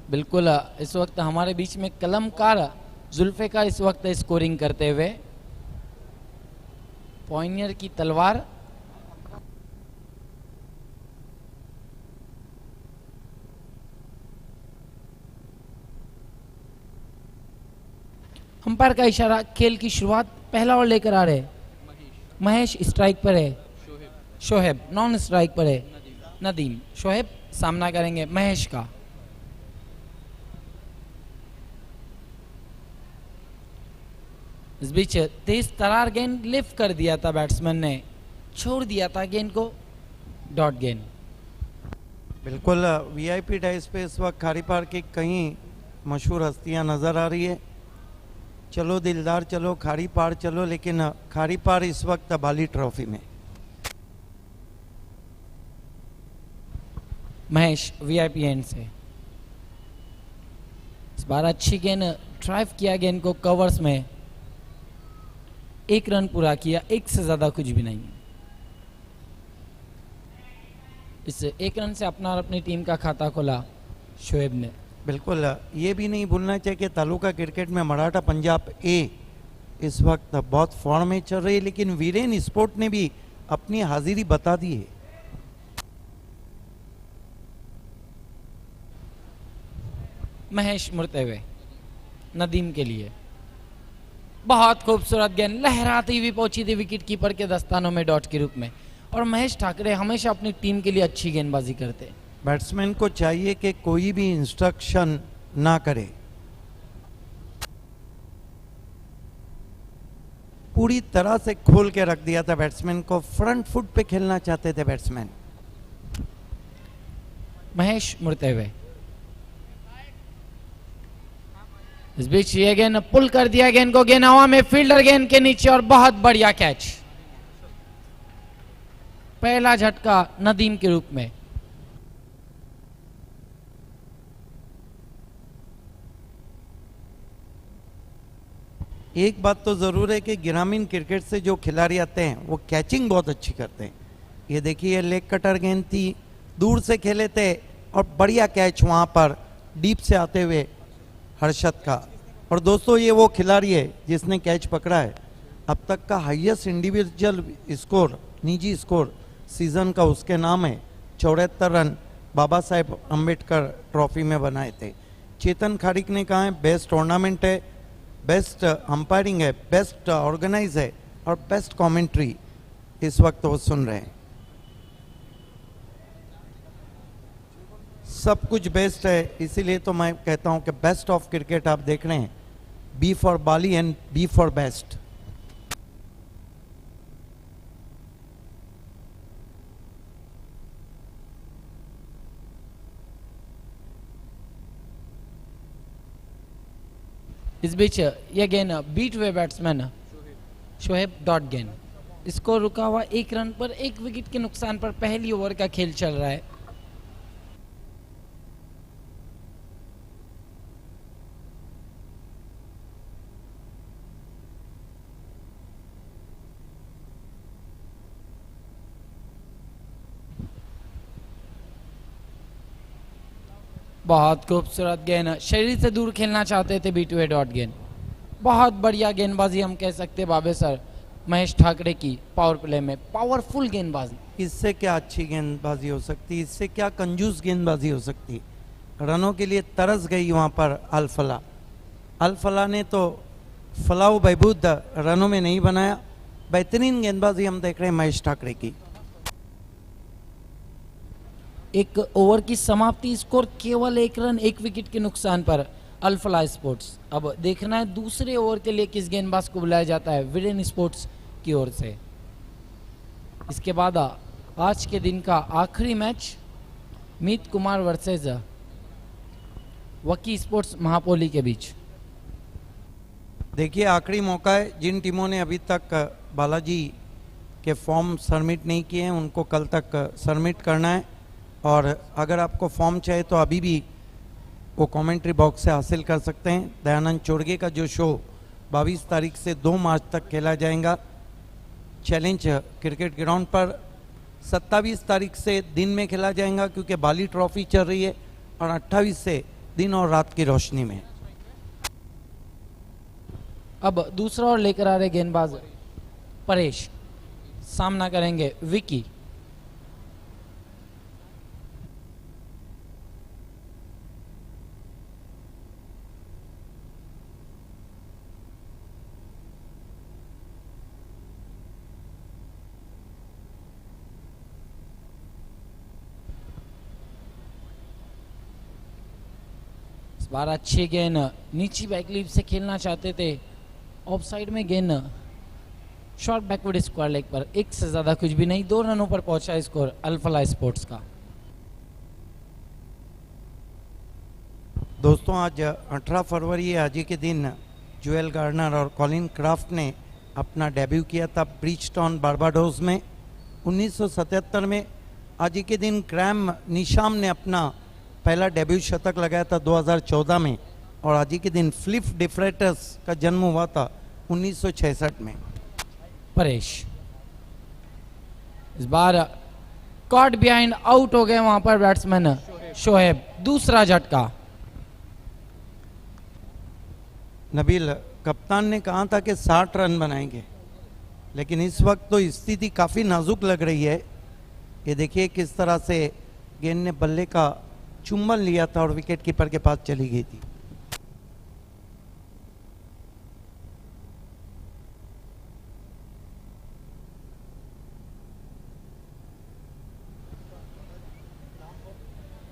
बिल्कुल इस वक्त हमारे बीच में कलमकार जुल्फिकार इस वक्त स्कोरिंग करते हुए, पॉइनियर की तलवार। अंपायर का इशारा, खेल की शुरुआत, पहला ओवर लेकर आ रहे महेश स्ट्राइक पर है, शोहेब नॉन स्ट्राइक पर है, नदीम। शोहेब सामना करेंगे महेश का। इस बीच तेज तरार गेंद लिफ्ट कर दिया था बैट्समैन ने, छोड़ दिया था गेंद को, डॉट गेंद। बिल्कुल वीआईपी डाइस पे इस वक्त खारी पार की कई मशहूर हस्तियां नजर आ रही है। चलो दिलदार चलो, खारी पार चलो, लेकिन खारी पार इस वक्त बाली ट्रॉफी में। महेश वीआईपी एंड से इस बार अच्छी गेंद, ड्राइव किया गेंद को कवर्स में, एक रन पूरा किया, एक से ज्यादा कुछ भी नहीं। इस एक रन से अपना और अपनी टीम का खाता खोला शोएब ने। बिल्कुल ये भी नहीं भूलना चाहिए कि तालुका क्रिकेट में मराठा पंजाब ए इस वक्त बहुत फॉर्म में चल रही है, लेकिन वीरेन स्पोर्ट ने भी अपनी हाजिरी बता दी है। महेश मुड़ते हुए नदीम के लिए, बहुत खूबसूरत गेंद लहराती हुई पहुंची थी विकेट कीपर के दस्तानों में डॉट के रूप में। और महेश ठाकरे हमेशा अपनी टीम के लिए अच्छी गेंदबाजी करते हैं। बैट्समैन को चाहिए कि कोई भी इंस्ट्रक्शन ना करे, पूरी तरह से खोल के रख दिया था बैट्समैन को, फ्रंट फुट पे खेलना चाहते थे बैट्समैन। महेश मुड़ते हुए, इस बीच ये गेंद पुल कर दिया गेंद को, गेंद हवा में, फील्डर गेंद के नीचे और बहुत बढ़िया कैच। पहला झटका नदीम के रूप में। एक बात तो जरूर है कि ग्रामीण क्रिकेट से जो खिलाड़ी आते हैं वो कैचिंग बहुत अच्छी करते हैं। ये देखिए लेग कटर गेंद थी, दूर से खेले थे और बढ़िया कैच वहां पर डीप से आते हुए हर्षद का। और दोस्तों ये वो खिलाड़ी है जिसने कैच पकड़ा है, अब तक का हाईएस्ट इंडिविजुअल स्कोर, निजी स्कोर सीजन का उसके नाम है। 74 रन बाबा साहेब अम्बेडकर ट्रॉफी में बनाए थे। चेतन खारिक ने कहा है बेस्ट टूर्नामेंट है, बेस्ट अंपायरिंग है, बेस्ट ऑर्गेनाइज है और बेस्ट कमेंट्री इस वक्त वो सुन रहे हैं। सब कुछ बेस्ट है, इसीलिए तो मैं कहता हूं कि बेस्ट ऑफ क्रिकेट आप देख रहे हैं। B for Bali and B for best. इस बीच यह गेंद बीट हुए बैट्समैन शोहेब, डॉट गेंद। इसको रुका हुआ एक रन पर, एक विकेट के नुकसान पर पहली ओवर का खेल चल रहा है। बहुत खूबसूरत गेंद, शरीर से दूर खेलना चाहते थे बीट हुए डॉट गेंद। बहुत बढ़िया गेंदबाजी हम कह सकते बाबे सर महेश ठाकरे की पावर प्ले में, पावरफुल गेंदबाजी। इससे क्या अच्छी गेंदबाजी हो सकती, इससे क्या कंजूस गेंदबाजी हो सकती। रनों के लिए तरस गई वहां पर अल्फला। अल्फला ने तो फलाह बहबूद रनों में नहीं बनाया। बेहतरीन गेंदबाजी हम देख रहे हैं महेश ठाकरे की। एक ओवर की समाप्ति, स्कोर केवल एक रन, एक विकेट के नुकसान पर अल्फला स्पोर्ट्स। अब देखना है दूसरे ओवर के लिए किस गेंदबाज को बुलाया जाता है वीरेन स्पोर्ट्स की ओर से। इसके बाद आज के दिन का आखिरी मैच मीत कुमार वर्सेस वकी स्पोर्ट्स महापोली के बीच। देखिए आखिरी मौका है, जिन टीमों ने अभी तक बालाजी के फॉर्म सबमिट नहीं किए हैं उनको कल तक सबमिट करना है। और अगर आपको फॉर्म चाहिए तो अभी भी वो कमेंट्री बॉक्स से हासिल कर सकते हैं। दयानंद चोरगे का जो शो 22 तारीख से 2 मार्च तक खेला जाएगा चैलेंज क्रिकेट ग्राउंड पर। 27 तारीख से दिन में खेला जाएगा क्योंकि बाली ट्रॉफी चल रही है, और 28 से दिन और रात की रोशनी में। अब दूसरा और लेकर आ रहे गेंदबाज परेश, सामना करेंगे विकी। इस बार अच्छी गेंद नीची बैकलीफ से खेलना चाहते थे, ऑफ साइड में गेंद शॉर्ट बैकवर्ड स्क्वायर लेग पर, एक से ज्यादा कुछ भी नहीं, 2 रनों पर पहुंचा स्कोर अल्फा स्पोर्ट्स का। दोस्तों आज 18 फरवरी है, आज ही के दिन जोएल गार्नर और कॉलिन क्राफ्ट ने अपना डेब्यू किया था ब्रिजटाउन बारबाडोस में। 1977 में आज ही के दिन ग्रैम निशाम ने अपना पहला डेब्यू शतक लगाया था 2014 में, और आज ही के दिन फ्लिप डिफ्रेटस का जन्म हुआ था 1966 में। परेश इस बार कॉट बिहाइंड आउट हो गए वहां पर बैट्समैन शोहेब, दूसरा झटका। नबील, कप्तान ने कहा था कि 60 रन बनाएंगे, लेकिन इस वक्त तो स्थिति काफ़ी नाजुक लग रही है। ये देखिए किस तरह से गेंद ने बल्ले का चुंबन लिया था और विकेट कीपर के पास चली गई थी।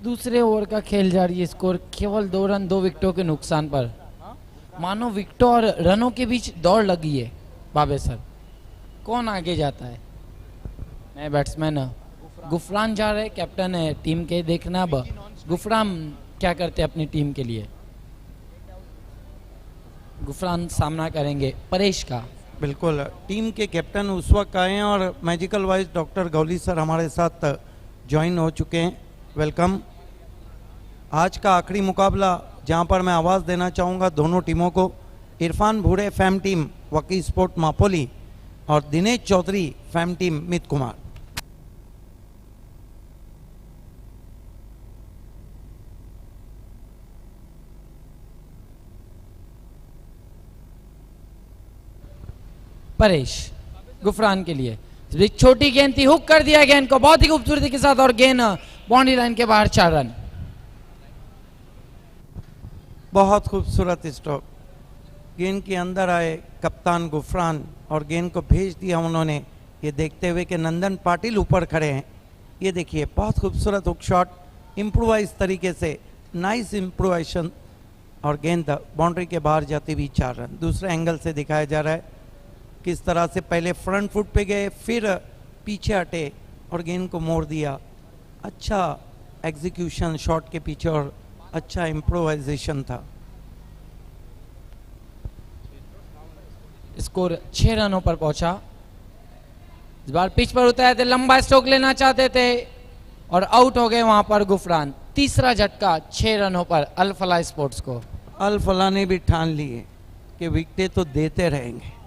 दूसरे ओवर का खेल जारी है, स्कोर केवल 2 रन 2 विकेटों के नुकसान पर। मानो विकेटों और रनों के बीच दौड़ लगी है बाबे सर, कौन आगे जाता है। नए बैट्समैन गुफरान जा रहे, कैप्टन है टीम के, देखना अब गुफरान क्या करते हैं अपनी टीम के लिए। गुफरान सामना करेंगे परेश का। बिल्कुल, टीम के कैप्टन उस वक्त आए हैं और magical wise doctor Gauli sir हमारे साथ ज्वाइन हो चुके हैं। वेलकम। आज का आखिरी मुकाबला जहां पर मैं आवाज़ देना चाहूँगा दोनों टीमों को, इरफान भूरे फैम टीम वकी स्पोर्ट मापोली और दिनेश चौधरी फैम टीम मित कुमार। परेश गुफरान के लिए, छोटी गेंद थी, हुक कर दिया गेंद को बहुत ही खूबसूरती के साथ और गेंद बाउंड्री लाइन के बाहर, 4 रन। बहुत खूबसूरत स्ट्रोक, गेंद के अंदर आए कप्तान गुफरान और गेंद को भेज दिया उन्होंने, ये देखते हुए कि नंदन पाटिल ऊपर खड़े हैं। ये देखिए बहुत खूबसूरत हुक शॉट, इम्प्रोवाइज तरीके से, नाइस इम्प्रोवाइजेशन, और गेंद बाउंड्री के बाहर जाती हुई 4 रन। दूसरे एंगल से दिखाया जा रहा है किस तरह से पहले फ्रंट फुट पे गए, फिर पीछे हटे और गेंद को मोड़ दिया। अच्छा एग्जीक्यूशन शॉट के पीछे और अच्छा इम्प्रोवाइजेशन था। स्कोर 6 रनों पर पहुंचा। इस बार पिच पर उतरे थे, लंबा स्ट्रोक लेना चाहते थे और आउट हो गए वहां पर गुफरान। तीसरा झटका 6 रनों पर अल-फलाह स्पोर्ट्स को। अल-फलाह ने भी ठान लिए कि विकेटें तो देते रहेंगे।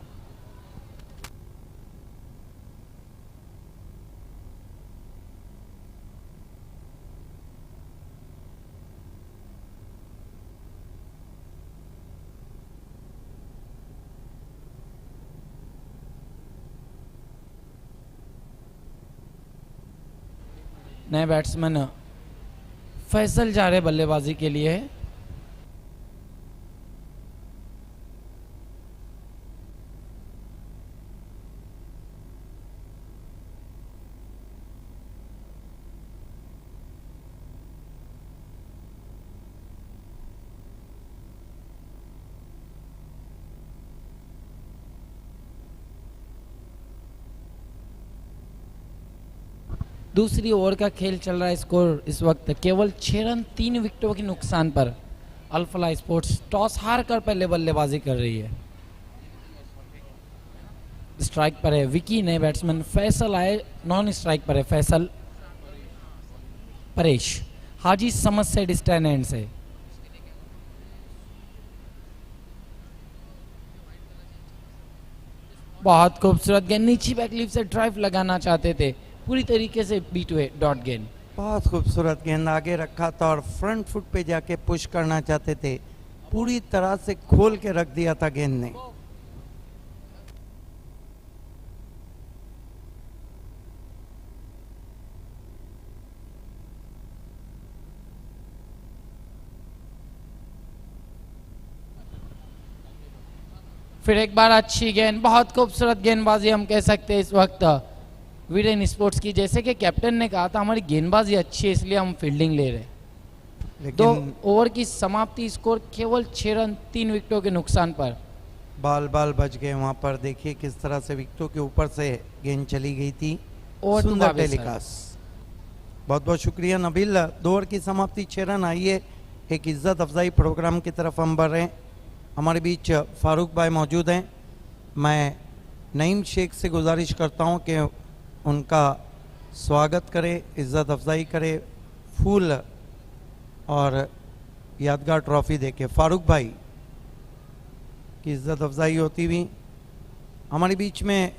नए बैट्समैन फैसल जा रहे बल्लेबाजी के लिए। दूसरी ओवर का खेल चल रहा है, स्कोर इस वक्त केवल 6 रन 3 विकेटों के नुकसान पर अल-फलाह स्पोर्ट्स टॉस हार कर पहले बल्लेबाजी कर रही है। स्ट्राइक पर है विकी, नए बैट्समैन फैसल आए, नॉन स्ट्राइक पर है फैसल। परेश हाजी समझ से डिस्टेंस एंड से। बहुत खूबसूरत गेंद, नीची बैकलीफ से ड्राइव लगाना चाहते थे, पूरी तरीके से बीट हुए डॉट गेंद। बहुत खूबसूरत गेंद आगे रखा था और फ्रंट फुट पे जाके पुश करना चाहते थे, पूरी तरह से खोल के रख दिया था गेंद ने। फिर एक बार अच्छी गेंद, बहुत खूबसूरत गेंदबाजी हम कह सकते हैं इस वक्त वीरेन स्पोर्ट्स की। जैसे कि कैप्टन ने कहा था हमारी गेंदबाजी अच्छी है इसलिए हम फील्डिंग ले रहे हैं। दो लेकिन ओवर की समाप्ति, स्कोर केवल 6 रन 3 विकेटों के नुकसान पर। बाल बच गए वहां पर। देखिए किस तरह से विकेटों के ऊपर से गेंद चली गई थी। ओवर टू सुंदर भावेश सर। टेलीकास्ट, बहुत बहुत शुक्रिया नबील। 2 ओवर की समाप्ति 6 रन। आइए एक इज्जत अफजाई प्रोग्राम की तरफ हम बढ़ रहे हैं। हमारे बीच फारूक भाई मौजूद हैं। मैं नईम शेख से गुजारिश करता हूं कि उनका स्वागत करे, इज्जत अफजाई करे, फूल और यादगार ट्रॉफी देके फारूक भाई की इज्जत अफजाई होती हुई। हमारे बीच में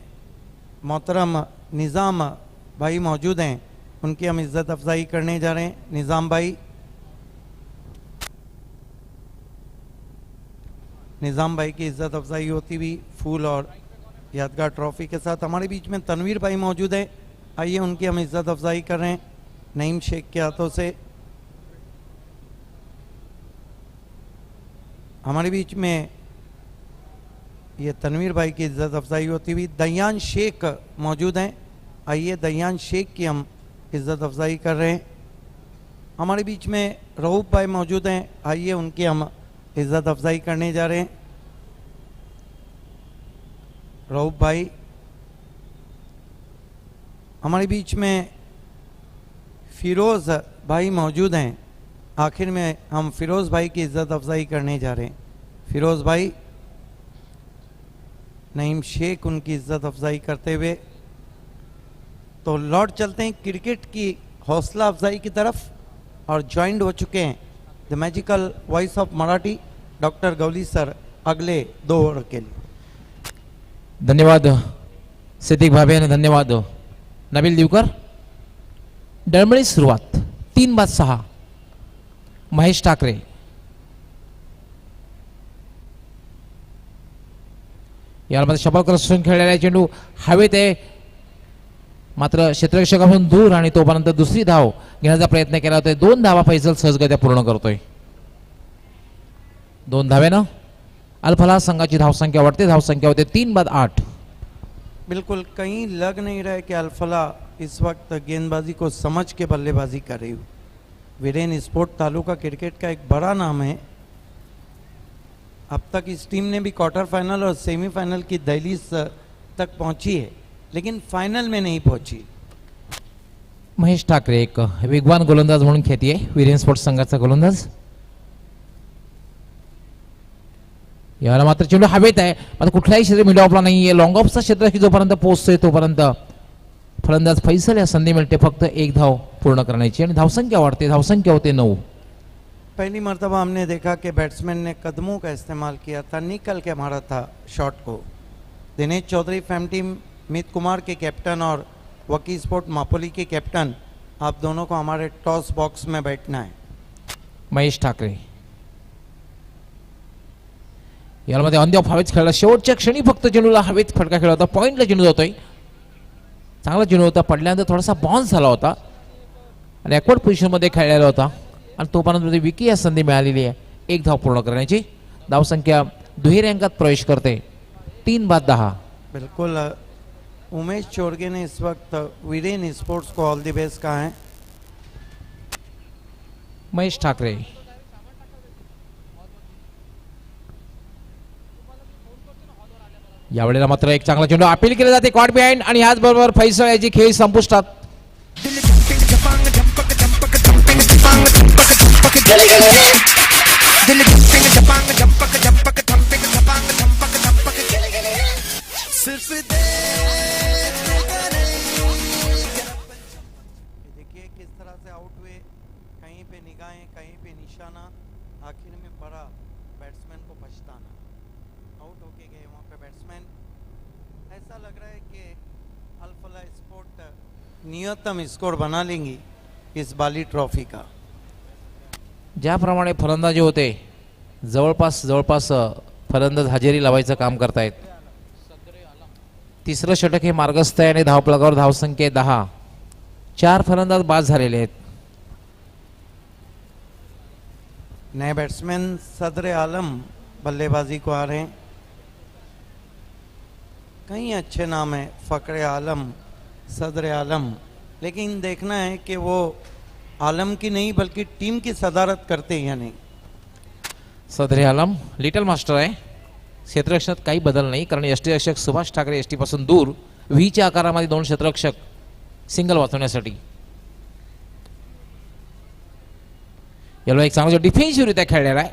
मोहतरम निज़ाम भाई मौजूद हैं, उनकी हम इज्जत अफजाई करने जा रहे हैं। निज़ाम भाई, निज़ाम भाई की इज्जत अफजाई होती हुई फूल और यादगार ट्रॉफी के साथ। हमारे बीच में तनवीर भाई मौजूद है, आइए उनकी हम इज्जत अफजाई कर रहे हैं नईम शेख के हाथों से। हमारे बीच में ये तनवीर भाई की इज्जत अफजाई होती हुई दयान शेख मौजूद हैं, आइए दयान शेख की हम इज्जत अफजाई कर रहे हैं। हमारे बीच में रऊफ भाई मौजूद हैं, आइए उनकी हम इज्जत अफजाई करने जा रहे हैं। रऊफ भाई, हमारे बीच में फिरोज़ भाई मौजूद हैं, आखिर में हम फिरोज़ भाई की इज्जत अफजाई करने जा रहे हैं। फिरोज़ भाई, नईम शेख उनकी इज्जत अफजाई करते हुए। तो लौट चलते हैं क्रिकेट की हौसला अफजाई की तरफ और ज्वाइंट हो चुके हैं the magical voice of Marathi doctor Gawli sir अगले 2 ओवर के लिए। धन्यवाद सिद्दीक भाभी आणि धन्यवाद नबील दिवकर। डळमळी सुरुवात 3-6 महेश ठाकरे। यामध्ये शपलकर असून खेळलेला चेंडू हवेत आहे, मात्र क्षेत्ररक्षकापासून दूर आणि तोपर्यंत दुसरी धाव घेण्याचा प्रयत्न केला होता। 2 धावा फैसल सहजगत्या पूर्ण करतोय। 2 धावेनं अल्फला संघाची धावसंख्या वाढते, धावसंख्या होते 3-8। बिल्कुल कहीं लग नहीं रहा है कि अल्फला इस वक्त गेंदबाजी को समझ के बल्लेबाजी कर रही हो। वीरेन स्पोर्ट तालुका क्रिकेट का एक बड़ा नाम है। अब तक इस टीम ने भी क्वार्टर फाइनल और सेमीफाइनल की दहलीज तक पहुंची है, लेकिन फाइनल में नहीं पहुंची। महेश ठाकरे एक वेगवान गोलंदाज म्हणून ख्याती आहे वीरेन स्पोर्ट्स संघाचा गोलंदाज। याला मात्र चेंडू हवेत आहे, मात्र कुठलाही क्षेत्र मिड ऑफला नाहीये। लॉंग ऑफचा क्षेत्र की जोपर्यंत पोहोचतोय तोपर्यंत फलंदाज फैसल या संधी मिळते फक्त 1 धाव पूर्ण करण्याची आणि धावसंख्या वाढते, धावसंख्या होते 9। पहली मर्तबा हमने देखा कि बैट्समैन ने कदमों का इस्तेमाल किया था, निकल के मारा था शॉट को। दिनेश चौधरी फैम टीम मीत कुमार के कैप्टन और वकी स्पोर्ट मापोली के कैप्टन, आप दोनों को हमारे टॉस बॉक्स में बैठना है। महेश ठाकरे यामध्ये ऑन द ऑफ हवेत खेळला, शेवटच्या क्षणी फक्त चेंडूला हवेत फटका खेळला होता, पॉइंटला चेंडू जातोय। चांगला चेंडू होता, पडल्यानंतर थोडासा बाउन्स झाला होता आणि ॲक्वर्ड पोझिशनमध्ये खेळलेला होता आणि तोपर्यंत विकी या संधी मिळालेली आहे 1 धाव पूर्ण करण्याची। धावसंख्या दुहेरी अंकात प्रवेश करते 3-10। बिल्कुल उमेश चोरगे ने इस वक्त वीरेन स्पोर्ट्स को ऑल द बेस्ट कहा है। महेश ठाकरे यावेळेला मात्र एक चांगला चेंडू अपील केला जाते कॉट बिहाइंड आणि ह्याच बरोबर फैसल याची खेळ संपुष्टात। देखिए किस तरह से आउट हुए, कहीं पे निगाहें कहीं पे निशाना, आखिर में पड़ा बैट्समैन को पछताना। आउट होके गए वहाँ पे बैट्समैन। ऐसा लग रहा है कि अल्फला स्पोर्ट न्यूनतम स्कोर बना लेंगी इस बाली ट्रॉफी का। ज्याप्रमाणे फलंदाजी होते जवळपास फलंदाज हजेरी लावायचं काम करतायत. तिसरं षटक हे मार्गस्थ आहे आणि धावफलकावर धावसंख्या 10. 4 फलंदाज बाद झालेले आहेत. नए बैट्समैन सदर आलम बल्लेबाजी को आ रहे हैं। कई अच्छे नाम है, फ़क्र आलम, सदर आलम, लेकिन देखना है कि वो आलम की नहीं बल्कि टीम की सदारत करते हैं या नहीं। सदरे आलम लिटल मास्टर आहे. क्षेत्ररक्षणात काही बदल नाही कारण यष्टीरक्षक सुभाष ठाकरे यष्टीपासून दूर व्हीच्या आकारामध्ये 2 क्षेत्ररक्षक सिंगल वाचवण्यासाठी. याला एक चांगला डिफेन्सिव्हरित्या खेळलेला आहे.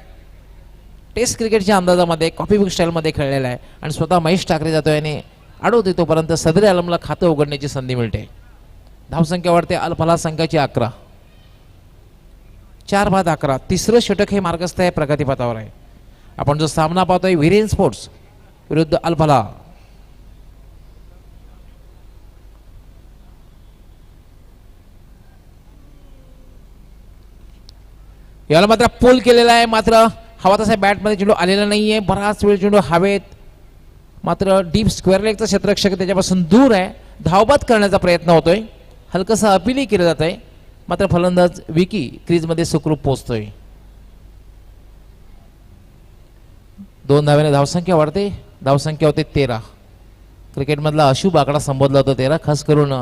टेस्ट क्रिकेटच्या अंदाजामध्ये कॉपीबुक स्टाईलमध्ये खेळलेला आहे आणि स्वतः महेश ठाकरे जातोय आणि अडवत येतोपर्यंत सदरे आलमला खातं उघडण्याची संधी मिळते. धावसंख्या वाढते. अल्फला संख्याची 11. 4 बाद 11. तिसरं षटक हे मार्गस्थ आहे, प्रगतीपथावर आहे. आपण जो सामना पाहतोय विरेन स्पोर्ट्स विरुद्ध अल्फला. याला मात्र पोल केलेला आहे, मात्र हवा तसा बॅटमध्ये चेंडू आलेला नाहीये. बराच वेळ चेंडू हवेत, मात्र डीप स्क्वेअर लेगचा क्षेत्ररक्षक त्याच्यापासून दूर आहे. धावबाद करण्याचा प्रयत्न होतोय, हलकंसं अपीलही केलं जात आहे, मात्र फलंदाज विकी क्रीजमध्ये सुखरूप पोहोचतोय. 2 धावेने धावसंख्या वाढते. धावसंख्या होते 13. क्रिकेटमधला अशुभ आकडा संबोधला जातो 13. खास करून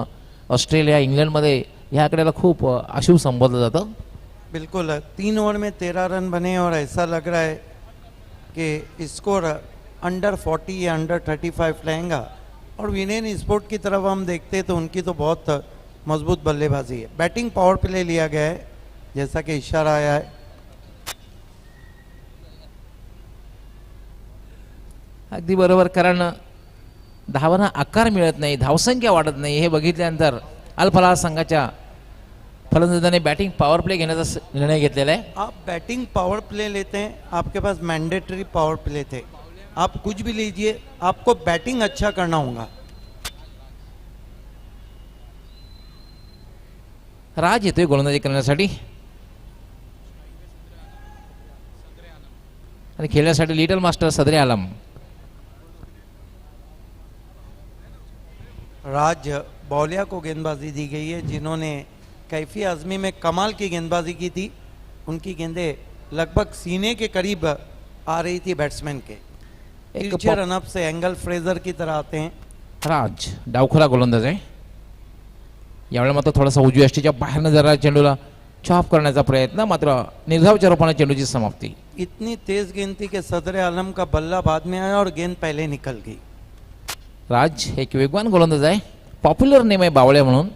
ऑस्ट्रेलिया इंग्लंडमध्ये ह्या आकड्याला खूप अशुभ संबोधलं जातं. बिल्कुल 3 ओवर में 13 रन बने और ऐसा लग रहा है कि स्कोर अंडर 40 या अंडर 35 रहेगा। और विनेन स्पोर्ट की तरफ हम देखते हैं तो उनकी तो बहुत मजबूत बल्लेबाजी है। बैटिंग पावर प्ले लिया गया है जैसा कि इशारा आया है। अगदी बरोबर, कारण धावांना आकार मिळत नाही, धावसंख्या वाढत नाही. हे बघितल्यानंतर अल्फला संघाच्या फलंदाजाने बॅटिंग पॉवर प्ले घेण्याचा निर्णय घेतलेला आहे. आप बैटिंग पावर प्ले लेते हैं, आपके पास मैंडेटरी पावर प्ले थे, आप कुछ भी लीजिए, आपको बैटिंग अच्छा करना होगा। राज येतोय गोलंदाजी करण्यासाठी आणि खेळण्यासाठी लिटल मास्टर सदरे आलम. राज बौलिया को गेंदबाजी दी गई है, जिन्होंने कैफी आजमी में कमाल की गेंदबाजी की थी। उनकी गेंदें लगभग सीने के करीब आ रही थी बैट्समैन के। एक रनअप से एंगल फ्रेजर की तरह आते हैं। राज डावखुरा गोलंदाज आहे. यावेळी मात्र थोडासा उजव्या यष्टीच्या बाहेरनं जरा चेंडूला चॉप करण्याचा प्रयत्न, मात्र निर्धावच्या रूपाने चेंडूची समाप्ती. इतनी तेज गेंद थी कि सदर आलम का बल्ला बाद में आया और गेंद पहले निकल गई। राज एक वेगवान गोलंदाज आहे. पॉप्युलर नेम आहे बावळ्या म्हणून,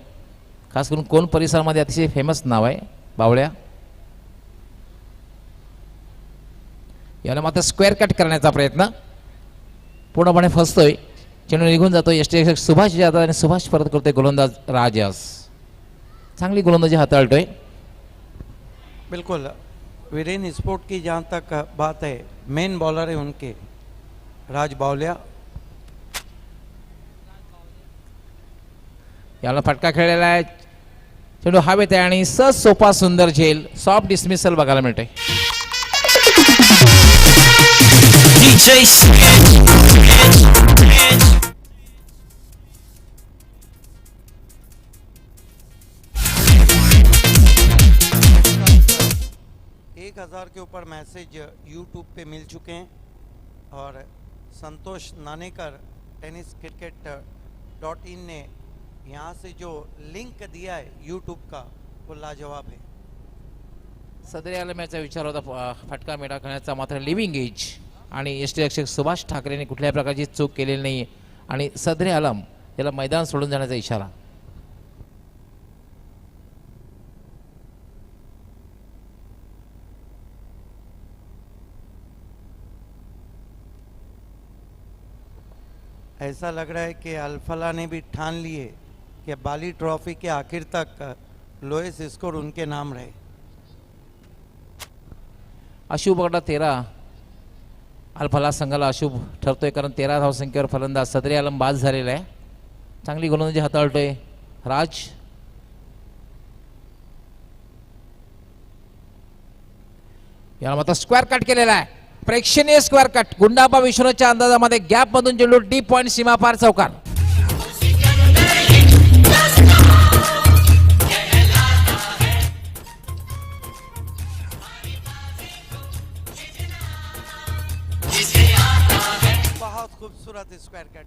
खास करून कोण परिसरामध्ये अतिशय फेमस नाव आहे बावळ्या. याला मात्र स्क्वेअर कट करण्याचा प्रयत्न पूर्णपणे फसतोय. चेंडू निघून जातोय. यष्टीरक्षक सुभाष जाधव आणि सुभाष परत करतोय गोलंदाज राजस. चांगली गोलंदाजी हाताळतोय. बिल्कुल वीरेन स्पोर्ट की जहाँ तक बात है, मेन बॉलर है उनके राज बावलिया। याला फटका खेळलेला आहे. चेंडू हवेत आहे आणि सहज सोपा सुंदर झेल, सॉफ्ट डिसमिसल बघायला मिळते. एक 1000 के ऊपर मैसेज यूट्यूब पे मिल चुके हैं और संतोष नानेकर tenniscricket.in ने यहाँ से जो लिंक दिया है यूट्यूब का वो लाजवाब है। सदरे आलम याचा विचार होता फटका मेटा करण्याचा, मात्र लिव्हिंग एज आणि यष्टीरक्षक सुभाष ठाकरेने कुठल्याही प्रकारची चूक केलेली नाही आणि सदरे आलम याला मैदान सोडून जाण्याचा इशारा. ऐसा लग रहा है कि अल्फला ने भी ठान लिए कि बाली ट्रॉफी के आखिर तक लोएस्ट स्कोर उनके नाम रहे। अशुभ आकडा 13 अल्फला संघाला अशुभ ठरतोय, कारण 13 धावसंख्येवर फलंदाज सदरे आलम बाद झालेला आहे. चांगली गोलंदाजी हाताळतोय राज. याला मात्र स्क्वेअर कट केलेला आहे, प्रेक्षणीय स्क्वेअर कट. गुंडाबा विश्वनाथच्या अंदाजामध्ये गॅप मधून चेंडू डीप पॉइंट सीमा पार चौकार. बहुत खूबसूरत स्क्वायर कट,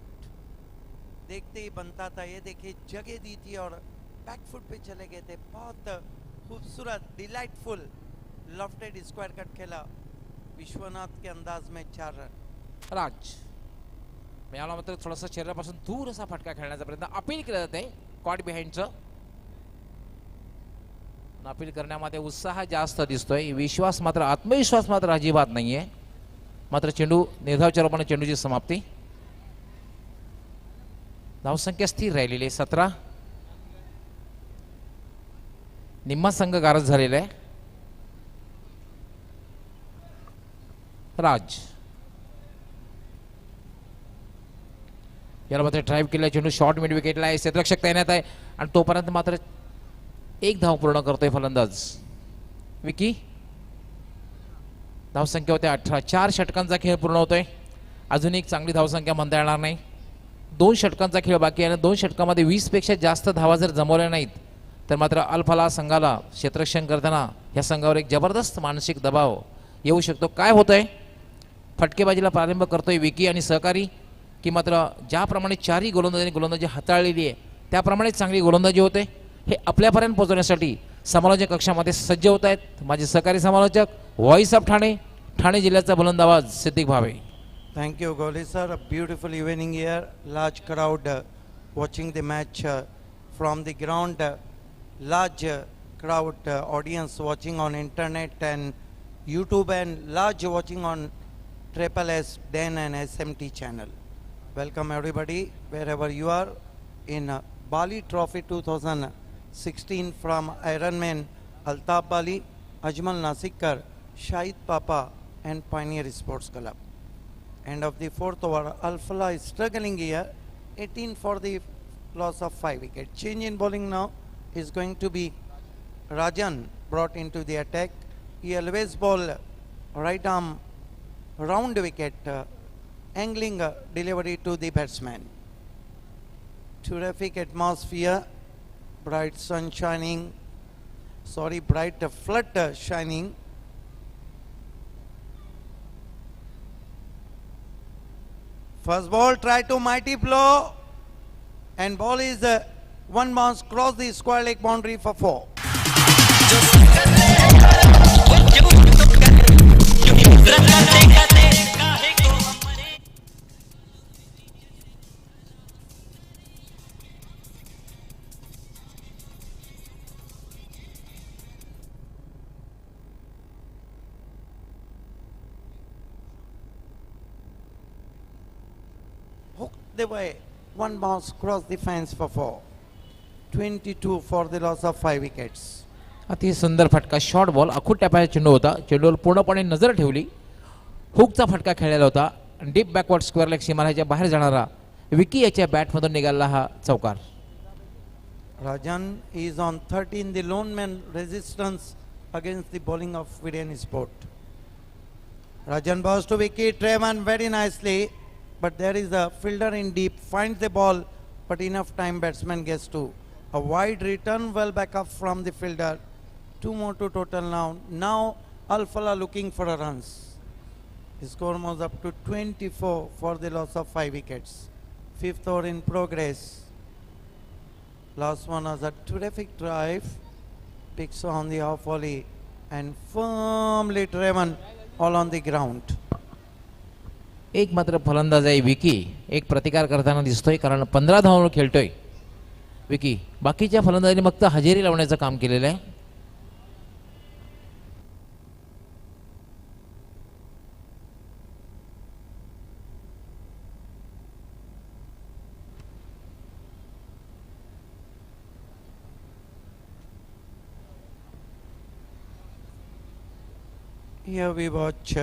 देखते ही बनता था. ये देखिए जगह दी थी और बैकफुट पे चले गए थे. बहुत खूबसूरत डिलाइटफुल लॉफ्टेड स्क्वायर कट खेला विश्वनाथ के अंदाज में 4 रन. राज याला मात्र थोडासा शरीरापासून दूर असा फटका खेळण्याचा प्रयत्न अपील केला जाते कॉट बिहाइंडचं. अपील करण्यामध्ये उत्साह जास्त दिसतोय, विश्वास मात्र आत्मविश्वास मात्र अजिबात नाहीये. मात्र चेंडू निर्धावच्या रूपाने चेंडूची समाप्ती. धावसंख्या स्थिर राहिलेली आहे 17. निम्मा संघ गारज झालेला आहे. राज याला मात्र ड्राईव्ह केला चेंडू शॉर्ट मिड विकेटला आहे. क्षेत्ररक्षक तैनात आहे आणि तोपर्यंत मात्र एक धाव पूर्ण करतोय फलंदाज विकी. धावसंख्या होते 18. 4 षटकांचा खेळ पूर्ण होतोय. अजून एक चांगली धावसंख्या म्हणता येणार नाही. 2 षटकांचा खेळ बाकी आहे आणि 2 षटकामध्ये 20 पेक्षा जास्त धावा जर जमवल्या नाहीत तर मात्र अल्फाला संघाला क्षेत्ररक्षण करताना या संघावर एक जबरदस्त मानसिक दबाव येऊ शकतो. काय होतंय, फटकेबाजीला प्रारंभ करतोय विकी आणि सहकारी, की मात्र ज्याप्रमाणे 4ही गोलंदाजी हाताळलेली आहे त्याप्रमाणे चांगली गोलंदाजी होते हे आपल्यापर्यंत पोहोचवण्यासाठी समालोचक कक्षामध्ये सज्ज होत आहेत माझे सहकारी समालोचक व्हॉइस ऑफ ठाणे, ठाणे जिल्ह्याचा बुलंद आवाज सिद्दीक भावे. Thank you, Goli sir. A beautiful evening here. Large crowd watching the match from the ground. Large crowd audience watching on internet and YouTube, and large watching on Triple S, Den and SMT channel. Welcome everybody wherever you are in Bali Trophy 2016 from Ironman Altaf Bali, Ajmal Nasikar, Shahid Papa and Pioneer Sports Club. End of the 4th over, Alfala is struggling here. 18 for the loss of 5 wickets. Change in bowling now is going to be Rajan brought into the attack. He always bowl right arm round wicket, angling delivery to the batsman. Terrific atmosphere, bright sun shining, bright flood shining. First ball, try to mighty blow, and ball is one bounce cross the square leg boundary for 4. Hooked away, one bounce cross the fence for 4. 22 for the loss of 5 wickets. अति सुंदर फटका, short ball, अखूट टॅपाचा चेंडू होता. चेंडूवर पूर्णपणे नजर ठेवली, हुकचा फटका खेळलेला होता. डीप बॅकवर्ड स्क्वेअर लेग सीमारेषेच्या बाहेर जाणारा विकी याच्या बॅटमधून निघाला हा चौकार. Rajan is on 13, the lone man resistance against the bowling of Viren Sport. Rajan bows to wicket, Treman very nicely, but there is a fielder in deep, finds the ball, but enough time batsman gets to. A wide return, well back up from the fielder. 2 more to total now. Now Alfala looking for a runs. The score moves up to 24 for the loss of 5 wickets. 5th over in progress. Last one was a terrific drive. Picks on the off volley and firmly driven all on the ground. एक मात्र फलंदाज आहे विकी, एक प्रतिकार करताना दिसतोय, कारण 15 धावांवर खेळतोय विकी. बाकीच्या फलंदाजांनी फक्त हजेरी लावण्याचं काम केलेलं आहे. Here we watch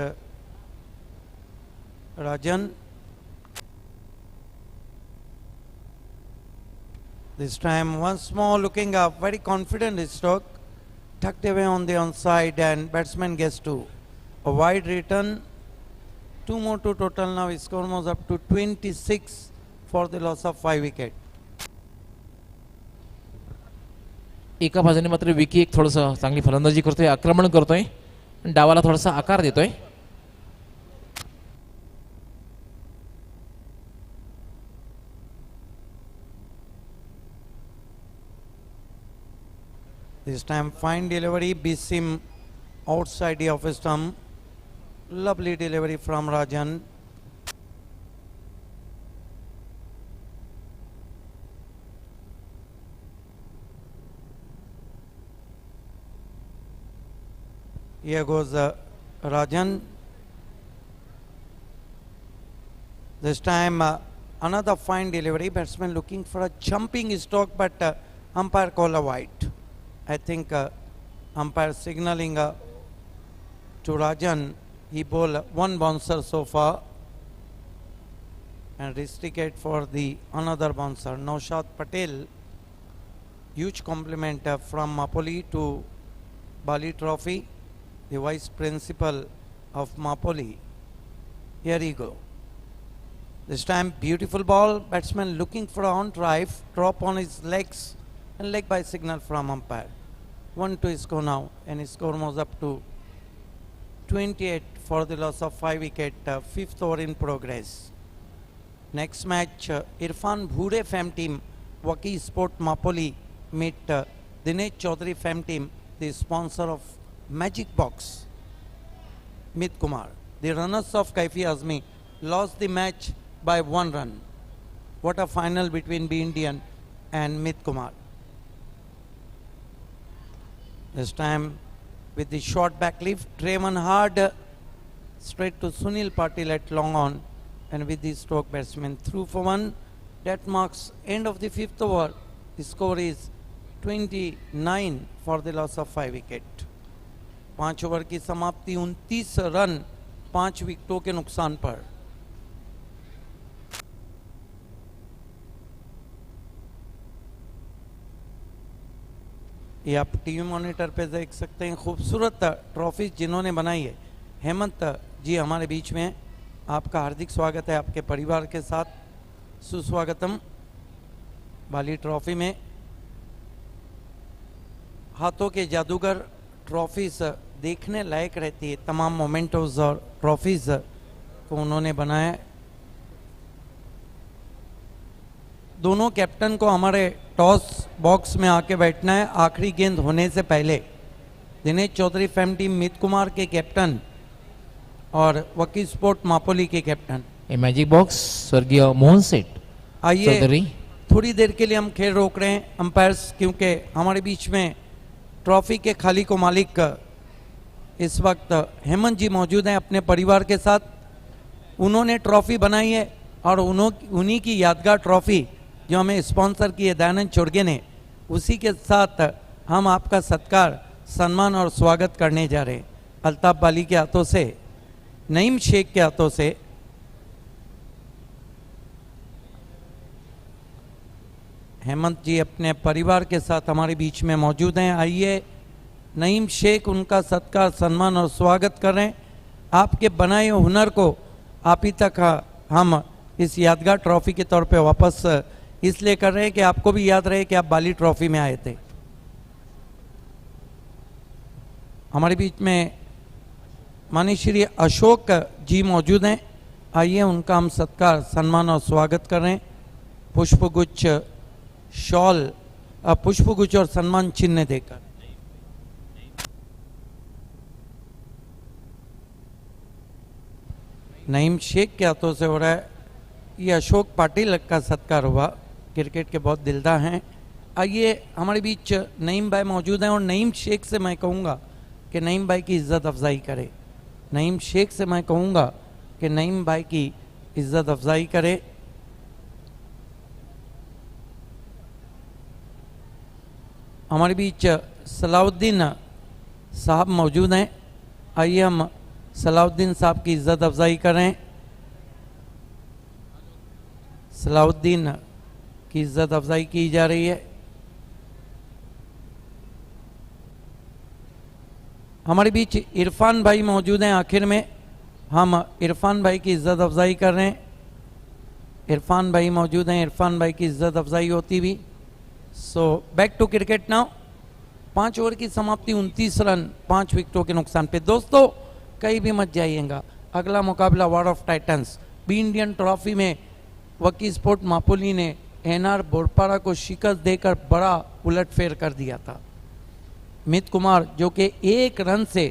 Rajan. This time once more looking up, very confident stroke, tucked away on the onside, and batsman gets 2. A wide return. 2 more to total now. Score moves up to 26 for the loss of 5 wicket. एका बाजूने मात्र विकी एक थोडंसं चांगली फलंदाजी करतोय, आक्रमण करतोय, डावाला थोडासा आकार देतोय. This time fine delivery, beats him outside the off stump. Lovely delivery from Rajan. Here goes Rajan. This time another fine delivery. Batsman looking for a jumping stroke, but umpire call a wide. I think umpire signaling to Rajan. He bowled one bouncer so far and restricted for the another bouncer. Naushad Patel. Huge compliment from Mapoli to Bali Trophy, the vice principal of Mapoli. Here he go. This time beautiful ball. Batsman looking for a on drive. Drop on his legs and leg by signal from umpire. 1 to score now, and his score moves up to 28 for the loss of 5 wicket. 5th over in progress. Next match, Irfan Bhure Fam Team, Waki Sport Mapoli meet Dinesh Chaudhary Fam Team, the sponsor of Magic Box, Mit Kumar. The runners of Kaifi Azmi lost the match by 1 run. What a final between B Indian and Mit Kumar. This time with the short back lift, driven hard straight to Sunil Patil at long on, and with the stroke batsman through for 1. That marks end of the 5th over. The score is 29 for the loss of 5 wicket. 5 over की समाप्ति 29 run 5 विकेटों के नुकसान पर. ये आप TV monitor पे देख सकते हैं खूबसूरत ट्रॉफी जिन्होंने बनाई है. हेमंत जी हमारे बीच में, आपका हार्दिक स्वागत है, आपके परिवार के साथ सुस्वागतम. बाली ट्रॉफी में हाथों के जादूगर ट्रॉफीज देखने लायक रहती है. तमाम मोमेंटोज और ट्रॉफीज को उन्होंने बनाया. दोनों कैप्टन को हमारे टॉस बॉक्स में आके बैठना है आखिरी गेंद होने से पहले. दिनेश चौधरी फैम टीम मित कुमार के कैप्टन और वकी स्पोर्ट मापोली के कैप्टन. ए मैजिक बॉक्स स्वर्गीय मोहन सेठ आइए चौधरी. थोड़ी देर के लिए हम खेल रोक रहे हैं अंपायर्स, क्योंकि हमारे बीच में ट्रॉफी के खाली को मालिक इस वक्त हेमंत जी मौजूद हैं अपने परिवार के साथ. उन्होंने ट्रॉफी बनाई है और उन्हीं की यादगार ट्रॉफी जो हमें स्पॉन्सर की है दयानंद चुर्गे ने, उसी के साथ हम आपका सत्कार, सम्मान और स्वागत करने जा रहे हैं. अल्ताफ बाली के हाथों से, नईम शेख के हाथों से. हेमंत जी अपने परिवार के साथ हमारे बीच में मौजूद हैं. आइए नईम शेख उनका सत्कार, सम्मान और स्वागत कर रहे हैं. आपके बनाए हुनर को आप ही तक हम इस यादगार ट्रॉफी के तौर पे वापस इसलिए कर रहे हैं कि आपको भी याद रहे कि आप बाली ट्रॉफी में आए थे. हमारे बीच में माननीय श्री अशोक जी मौजूद हैं. आइए उनका हम सत्कार, सम्मान और स्वागत कर रहे हैं. पुष्पगुच्छ, शॉल, पुष्पगुच्छ और सम्मान चिन्ह देकर. नईम शेख के हाथों से हो रहा है. ये अशोक पाटिल का सत्कार हुआ. क्रिकेट के बहुत दिलदार हैं. आइए हमारे बीच नईम भाई मौजूद हैं और नईम शेख से मैं कहूँगा कि नईम भाई की इज्जत अफजाई करे. नईम शेख से मैं कहूँगा कि नईम भाई की इज्जत अफजाई करे. हमारे बीच सलाउद्दीन साहब मौजूद हैं. आइए हम सलाउद्दीन साहब की इज्जत अफजाई करें. सलाउद्दीन की इज्जत अफजाई की जा रही है. हमारे बीच इरफान भाई मौजूद हैं। आखिर में हम इरफान भाई की इज्जत अफजाई कर रहे हैं। इरफान भाई मौजूद हैं, इरफान भाई की इज्जत अफजाई होती भी। So back to cricket now. 5 over की समाप्ति, 29 रन 5 विकेटों के नुकसान पे। दोस्तों कहीं भी मत जाइएगा, अगला मुकाबला war of titans B Indian trophy में वकी स्पोर्ट मापोली ने एनआर बोरपाड़ा को शिकस्त देकर बड़ा उलटफेर कर दिया था। मित कुमार जो कि 1 रन से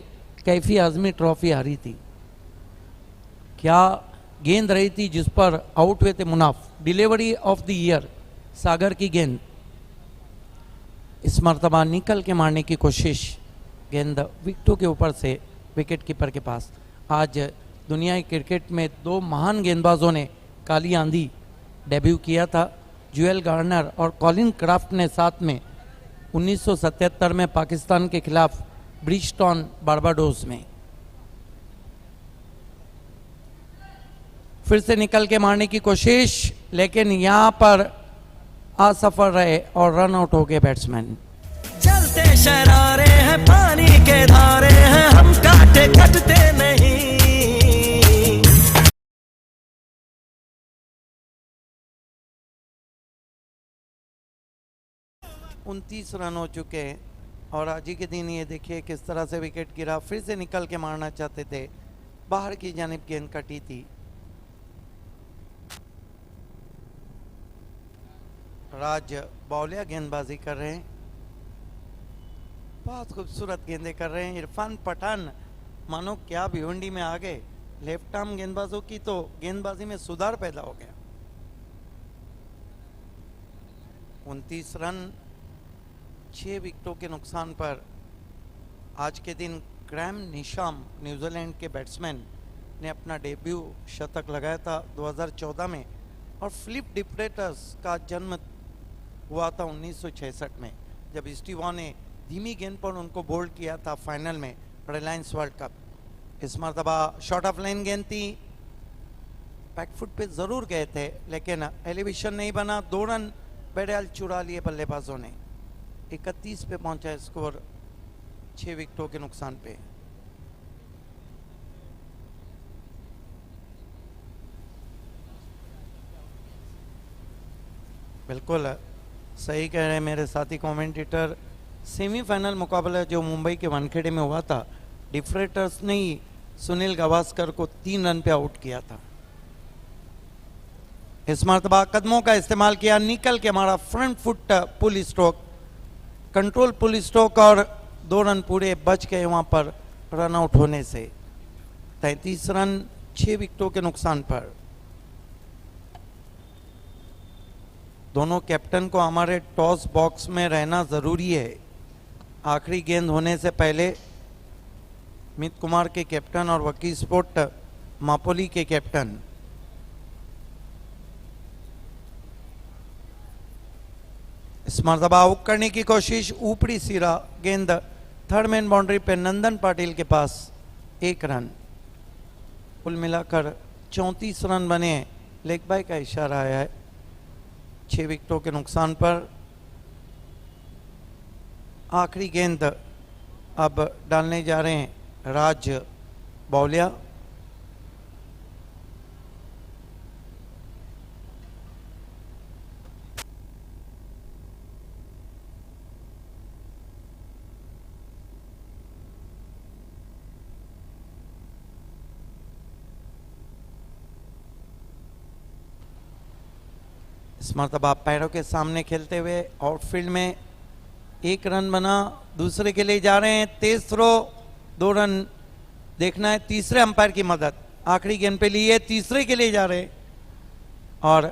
कैफी आजमी ट्रॉफी हारी थी। क्या गेंद रही थी जिस पर आउट हुए थे Munaf. Delivery of the year Sagar की गेंद, इस मरतबा निकल के मारने की कोशिश, गेंद विकेटों के ऊपर से विकेट कीपर के पास। आज दुनिया की क्रिकेट में 2 महान गेंदबाजों ने काली आंधी डेब्यू किया था। जुएल गार्नर और कॉलिन क्राफ्ट ने साथ में 1977 में पाकिस्तान के खिलाफ ब्रिजटॉन बारबाडोस में। फिर से निकल के मारने की कोशिश, लेकिन यहां पर असफल रहे और रन आउट हो गए बैट्समैन। चलते शरारे हैं, पानी के धारे हैं, हम काटे कटते नहीं। 29 रन हो चुके हैं और आज ही के दिन ये देखिए किस तरह से विकेट गिरा। फिर से निकल के मारना चाहते थे, बाहर की जानिब गेंद कटी थी। राज बौलिया गेंदबाजी कर रहे हैं, बहुत खूबसूरत गेंदें कर रहे हैं। इरफान पठान मानो क्या भिवंडी में आ गए। लेफ्ट आर्म गेंदबाजों की तो गेंदबाजी में सुधार पैदा हो गया। 29 रन 6 विकेटों के नुकसान पर आज के दिन ग्रैम निशाम न्यूजीलैंड के बैट्समैन ने अपना डेब्यू शतक लगाया था 2014 में। और फिलिप डिप्रेटर्स का जन्म हुआ था 1966 में, जब स्टीव वॉ ने धीमी गेंद पर उनको बोल्ड किया था फाइनल में रिलायंस वर्ल्ड कप। इस मरतबा शॉर्ट ऑफ लाइन गेंद थी, बैकफुट पे जरूर गए थे लेकिन एलिवेशन नहीं बना। 2 रन बहरहाल चुरा लिए बल्लेबाजों ने। 31 पे पहुंचा स्कोर 6 विकेटों के नुकसान पे। बिल्कुल सही कह रहे हैं मेरे साथी कमेंटेटर। सेमीफाइनल मुकाबला जो मुंबई के वानखेड़े में हुआ था, डिफ्रेटर्स ने ही सुनील गावस्कर को 3 रन पे आउट किया था। इस मरतबा कदमों का इस्तेमाल किया, निकल के हमारा फ्रंट फुट पुल स्ट्रोक, कंट्रोल पुल स्ट्रोक और 2 रन पूरे बच गए वहां पर रन आउट होने से। 33 रन 6 विकेटों के नुकसान पर। दोनों कैप्टन को हमारे टॉस बॉक्स में रहना जरूरी है। आखिरी गेंद होने से पहले मित कुमार के कैप्टन और वकी स्पोर्ट मापोली के कैप्टन इस मरतबा आउट करने की कोशिश, ऊपरी सिरा गेंद थर्ड मैन बाउंड्री पे नंदन पाटिल के पास 1 रन। कुल मिलाकर 34 रन बने। लेग बाय का इशारा आया है 6 विकेटों के नुकसान पर। आखिरी गेंद अब डालने जा रहे हैं राज बौलिया। इस मरतबा पैरों के सामने खेलते हुए आउटफील्ड में 1 रन बना। दूसरे के लिए जा रहे हैं, तेज थ्रो, 2 रन देखना है। तीसरे अंपायर की मदद आखिरी गेंद पे लिए, तीसरे के लिए जा रहे और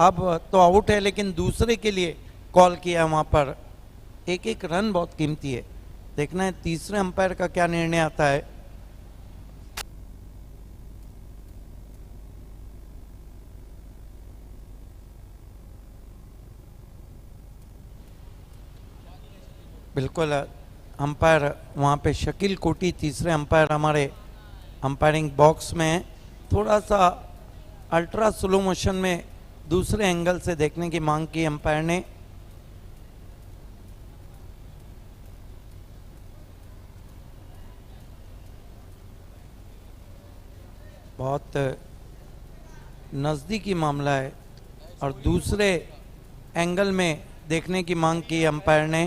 अब तो आउट है लेकिन दूसरे के लिए कॉल किया वहां पर। 1 रन बहुत कीमती है, देखना है तीसरे अंपायर का क्या निर्णय आता है। बिल्कुल अंपायर वहाँ पे शकील कोटी तीसरे अंपायर हमारे अंपायरिंग बॉक्स में है। थोड़ा सा अल्ट्रा स्लो मोशन में दूसरे एंगल से देखने की मांग की अंपायर ने। बहुत नज़दीकी मामला है और दूसरे एंगल में देखने की मांग की अंपायर ने।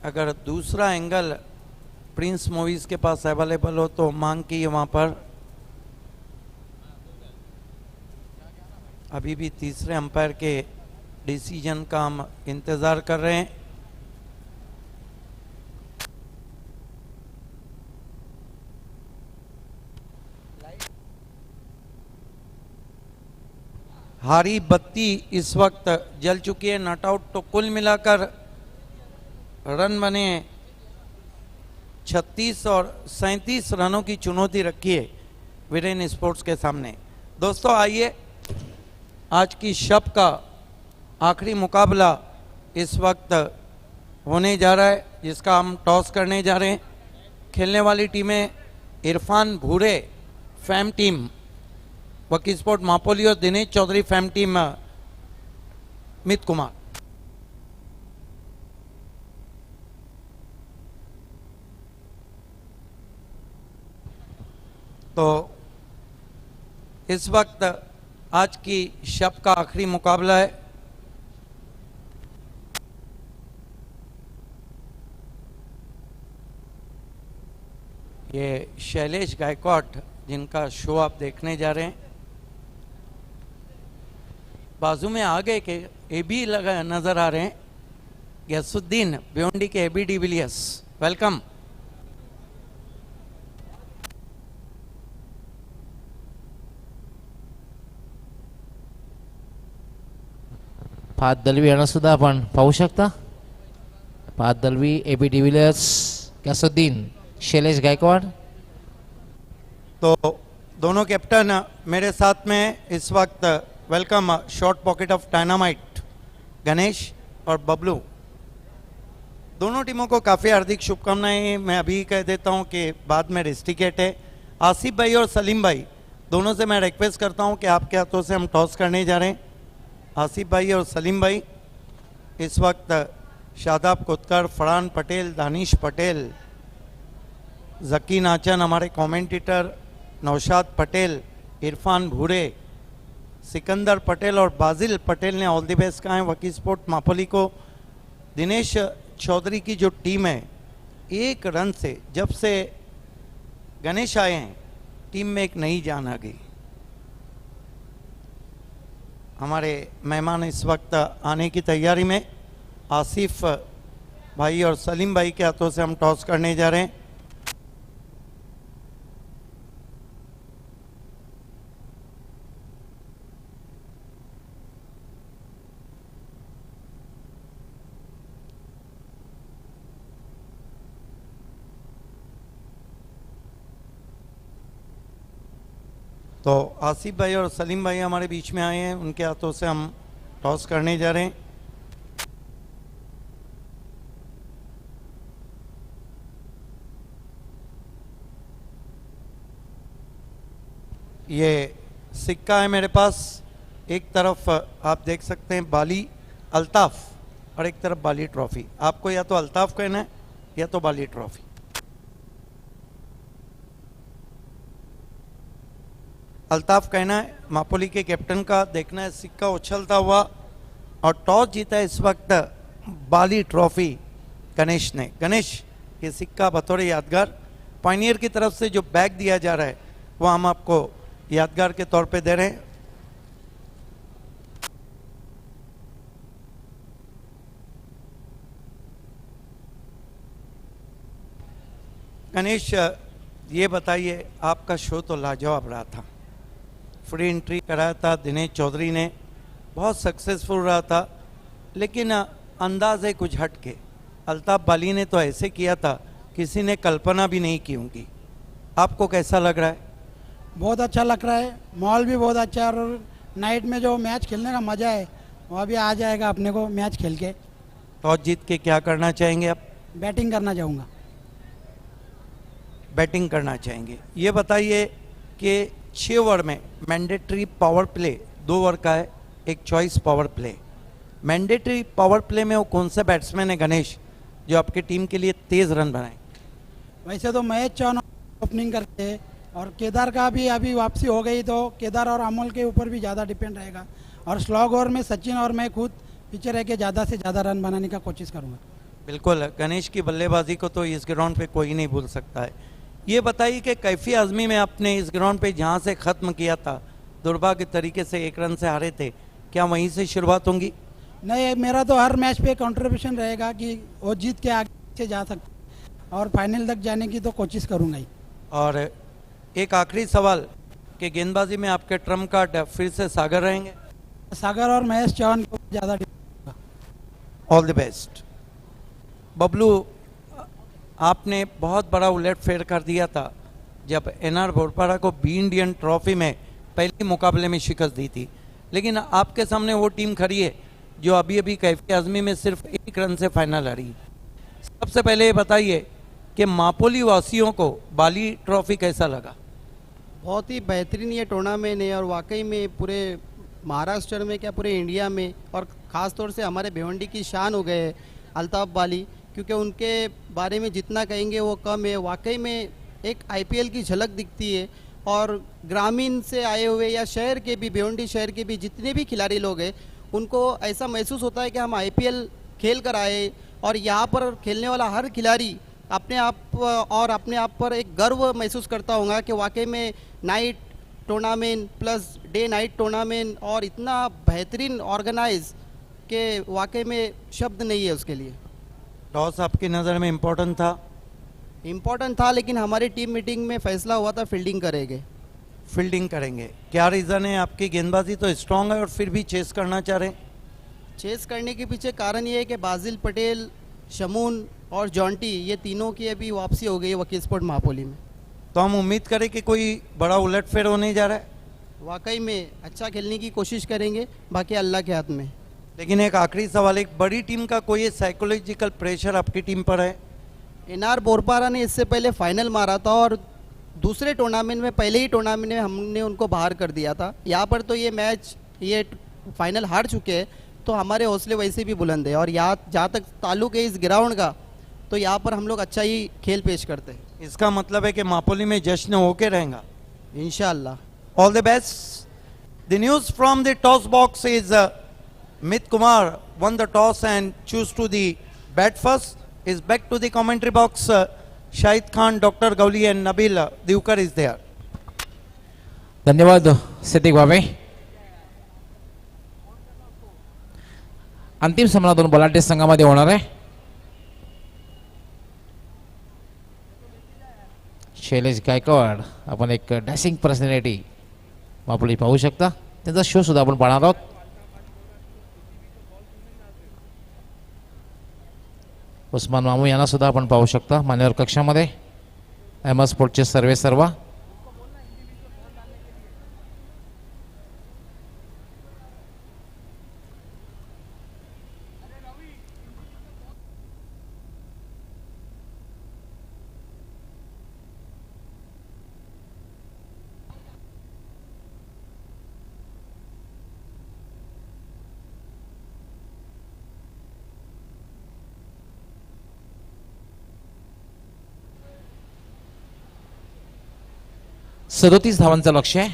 अगर दूसरा एंगल प्रिंस मूवीज के पास अवेलेबल हो तो मांग की है वहाँ पर। अभी भी तीसरे अंपायर के डिसीजन का हम इंतज़ार कर रहे हैं। हारी बत्ती इस वक्त जल चुकी है, नॉट आउट। तो कुल मिलाकर रन बने 36 और 37 रनों की चुनौती रखी है वीरेन स्पोर्ट्स के सामने। दोस्तों आइए, आज की शब का आखिरी मुकाबला इस वक्त होने जा रहा है, जिसका हम टॉस करने जा रहे हैं। खेलने वाली टीमें इरफान भूरे फैम टीम वकील स्पोर्ट मापोली और दिनेश चौधरी फैम टीम मित कुमार। तो इस वक्त आज की शब का आखिरी मुकाबला है। ये शैलेश गायकवाड़ जिनका शो आप देखने जा रहे हैं। बाजू में आगे के एबी लगा नजर आ रहे हैं, गैसुद्दीन भिवंडी के एबी डिविलियर्स, वेलकम। पाच दलवी यांना सुद्धा आपण पाहू शकता। पाच दलवी एबी डिविलियर्स, गैसुद्दीन, शैलेश गायकवाड़। तो दोनों कैप्टन मेरे साथ में इस वक्त। Welcome short pocket of dynamite, Ganesh और बबलू। दोनों टीमों को काफ़ी हार्दिक शुभकामनाएं। मैं अभी कह देता हूं कि बाद में रेस्टिकेट है। आसिफ भाई और सलीम भाई दोनों से मैं रिक्वेस्ट करता हूं कि आपके हाथों से हम टॉस करने जा रहे हैं। आसिफ भाई और सलीम भाई, इस वक्त शादाब कोतकर, फरहान पटेल, दानिश पटेल, जकी नाचन हमारे कमेंटेटर, नौशाद पटेल, इरफान भूरे, सिकंदर पटेल और बाजिल पटेल ने ऑल द बेस्ट कहा है वकील स्पोर्ट मापोली को। दिनेश चौधरी की जो टीम है, एक रन से जब से गणेश आए हैं टीम में एक नई जान आ गई। हमारे मेहमान इस वक्त आने की तैयारी में। आसिफ भाई और सलीम भाई के हाथों से हम टॉस करने जा रहे हैं। तो आसिफ भाई और सलीम भाई हमारे बीच में आए हैं, उनके हाथों से हम टॉस करने जा रहे हैं। ये सिक्का है मेरे पास। एक तरफ आप देख सकते हैं बाली अल्ताफ और एक तरफ बाली ट्रॉफी। आपको या तो अल्ताफ कहना है या तो बाली ट्रॉफी। अल्ताफ कहना है मापोली के कैप्टन का। देखना है सिक्का उछलता हुआ, और टॉस जीता है इस वक्त बाली ट्रॉफी गणेश ने। गणेश, ये सिक्का बतौर यादगार पायनियर की तरफ से जो बैग दिया जा रहा है वो हम आपको यादगार के तौर पे दे रहे हैं। गणेश, ये बताइए, आपका शो तो लाजवाब रहा था। फ्री एंट्री कराया था दिनेश चौधरी ने, बहुत सक्सेसफुल रहा था, लेकिन अंदाज है कुछ हट के। अल्ताफ बाली ने तो ऐसे किया था किसी ने कल्पना भी नहीं की होंगी। आपको कैसा लग रहा है? बहुत अच्छा लग रहा है, माहौल भी बहुत अच्छा है, और नाइट में जो मैच खेलने का मज़ा है वो अभी आ जाएगा अपने को मैच खेल के। टॉस जीत के क्या करना चाहेंगे आप? बैटिंग करना चाहूँगा। बैटिंग करना चाहेंगे। ये बताइए कि 6 ओवर में मैंडेटरी पावर प्ले 2 ओवर का है, एक choice power play. Mandatory power play में वो कौन सा बैट्समैन है गणेश जो आपकी टीम के लिए तेज रन बनाए? वैसे तो महेश चौहान ओपनिंग करते हैं। और केदार का भी अभी वापसी हो गई तो केदार और अमोल के ऊपर भी ज़्यादा डिपेंड रहेगा। और स्लॉग ओवर में सचिन और मैं खुद पीछे रह के ज़्यादा से ज़्यादा रन बनाने का कोशिश करूँगा। बिल्कुल, गणेश की बल्लेबाजी को तो इस ग्राउंड पे कोई नहीं भूल सकता है। ये बताइए कि कैफी आजमी में आपने इस ग्राउंड पे जहाँ से ख़त्म किया था, दुर्भाग्य तरीके से 1 रन से हारे थे, क्या वहीं से शुरुआत होंगी? नहीं, मेरा तो हर मैच पे कंट्रीब्यूशन रहेगा कि वो जीत के आगे जा सकते और फाइनल तक जाने की तो कोशिश करूँगा ही। और एक आखिरी सवाल कि गेंदबाजी में आपके ट्रम्प कार्ड फिर से सागर रहेंगे? सागर और महेश चौहान को ज़्यादा डिपेंड होगा। All the best. बबलू, आपने बहुत बड़ा उलटफेर कर दिया था जब एनआर बोरपाड़ा को बी इंडियन ट्रॉफी में पहले मुकाबले में शिकस्त दी थी, लेकिन आपके सामने वो टीम खड़ी है जो अभी अभी कैफी आजमी में सिर्फ 1 रन से फाइनल हारी। सबसे पहले ये बताइए कि मापोली वासियों को बाली ट्रॉफी कैसा लगा? बहुत ही बेहतरीन ये टूर्नामेंट है और वाकई में पूरे महाराष्ट्र में क्या पूरे इंडिया में और ख़ास तौर से हमारे भिवंडी की शान हो गए अल्ताफ बाली, क्योंकि उनके बारे में जितना कहेंगे वो कम है। वाकई में एक आईपीएल की झलक दिखती है और ग्रामीण से आए हुए या शहर के भी, भिवंडी शहर के भी जितने भी खिलाड़ी लोग हैं उनको ऐसा महसूस होता है कि हम आईपीएल खेल कर आए। और यहाँ पर खेलने वाला हर खिलाड़ी अपने आप पर एक गर्व महसूस करता होगा कि वाकई में night tournament plus day night tournament और इतना बेहतरीन ऑर्गेनाइज के वाकई में शब्द नहीं है उसके लिए। टॉस आपकी नज़र में इम्पोर्टेंट था? इम्पोर्टेंट था, लेकिन हमारी टीम मीटिंग में फैसला हुआ था फील्डिंग करेंगे। फील्डिंग करेंगे, क्या रीज़न है? आपकी गेंदबाजी तो स्ट्रांग है और फिर भी चेस करना चाह रहे हैं। चेस करने के पीछे कारण ये है कि बाजिल पटेल, शमून और जॉन्टी ये तीनों की अभी वापसी हो गई है वकील स्पोर्ट मापोली में। तो हम उम्मीद करें कि कोई बड़ा उलटफेर होने जा रहा है। वाकई में अच्छा खेलने की कोशिश करेंगे, बाकी अल्लाह के हाथ में। लेकिन एक आखिरी सवाल, एक बड़ी टीम का कोई साइकोलॉजिकल प्रेशर आपकी टीम पर है? एनआर बोरपाड़ा ने इससे पहले फाइनल मारा था और दूसरे टूर्नामेंट में, पहले ही टूर्नामेंट में हमने उनको बाहर कर दिया था। यहाँ पर तो ये फाइनल हार चुके हैं, तो हमारे हौसले वैसे भी बुलंद है। और यहाँ जहाँ तक ताल्लुक है इस ग्राउंड का, तो यहाँ पर हम लोग अच्छा ही खेल पेश करते हैं। इसका मतलब है कि मापोली में जश्न होके रहेगा इंशाअल्लाह। All the best. The news from the toss box is Mit Kumar won the toss and choose to the bat first. Is back to the commentary box. Shahid Khan, Dr. Gauli and Nabil Divkar is there. धन्यवाद सिद्दीक भावे. अंतिम सामना दोन बलाढ्य संघामध्ये होणार आहे. शैलेश गायकवाड, आपण एक डॅशिंग पर्सनॅलिटी मापोली पाहू शकता. त्यांचा शो सुद्धा आपण पाहणार आहोत. उस्मान मामू यांना सुद्धा आपण पाहू शकता मान्यवर कक्षामध्ये. अहमद स्पोर्टचे सर्वा सदोतीस धावांचं लक्ष आहे.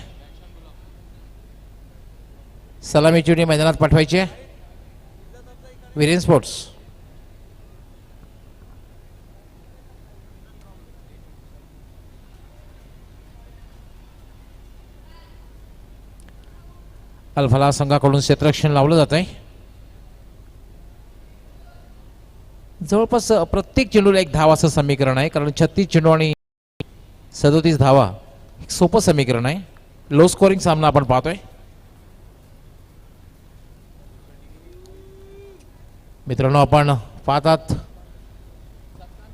सलामी चिवडी मैदानात पाठवायची आहे. वीरेन स्पोर्ट्स अल्फाला संघाकडून क्षेत्ररक्षण लावलं जात आहे. जवळपास प्रत्येक चेंडूला एक धाव असं समीकरण आहे, कारण 36 चेंडू आणि 37 धावा एक सोपं समीकरण आहे. लो स्कोरिंग सामना आपण पाहतोय. मित्रांनो, आपण पाहतात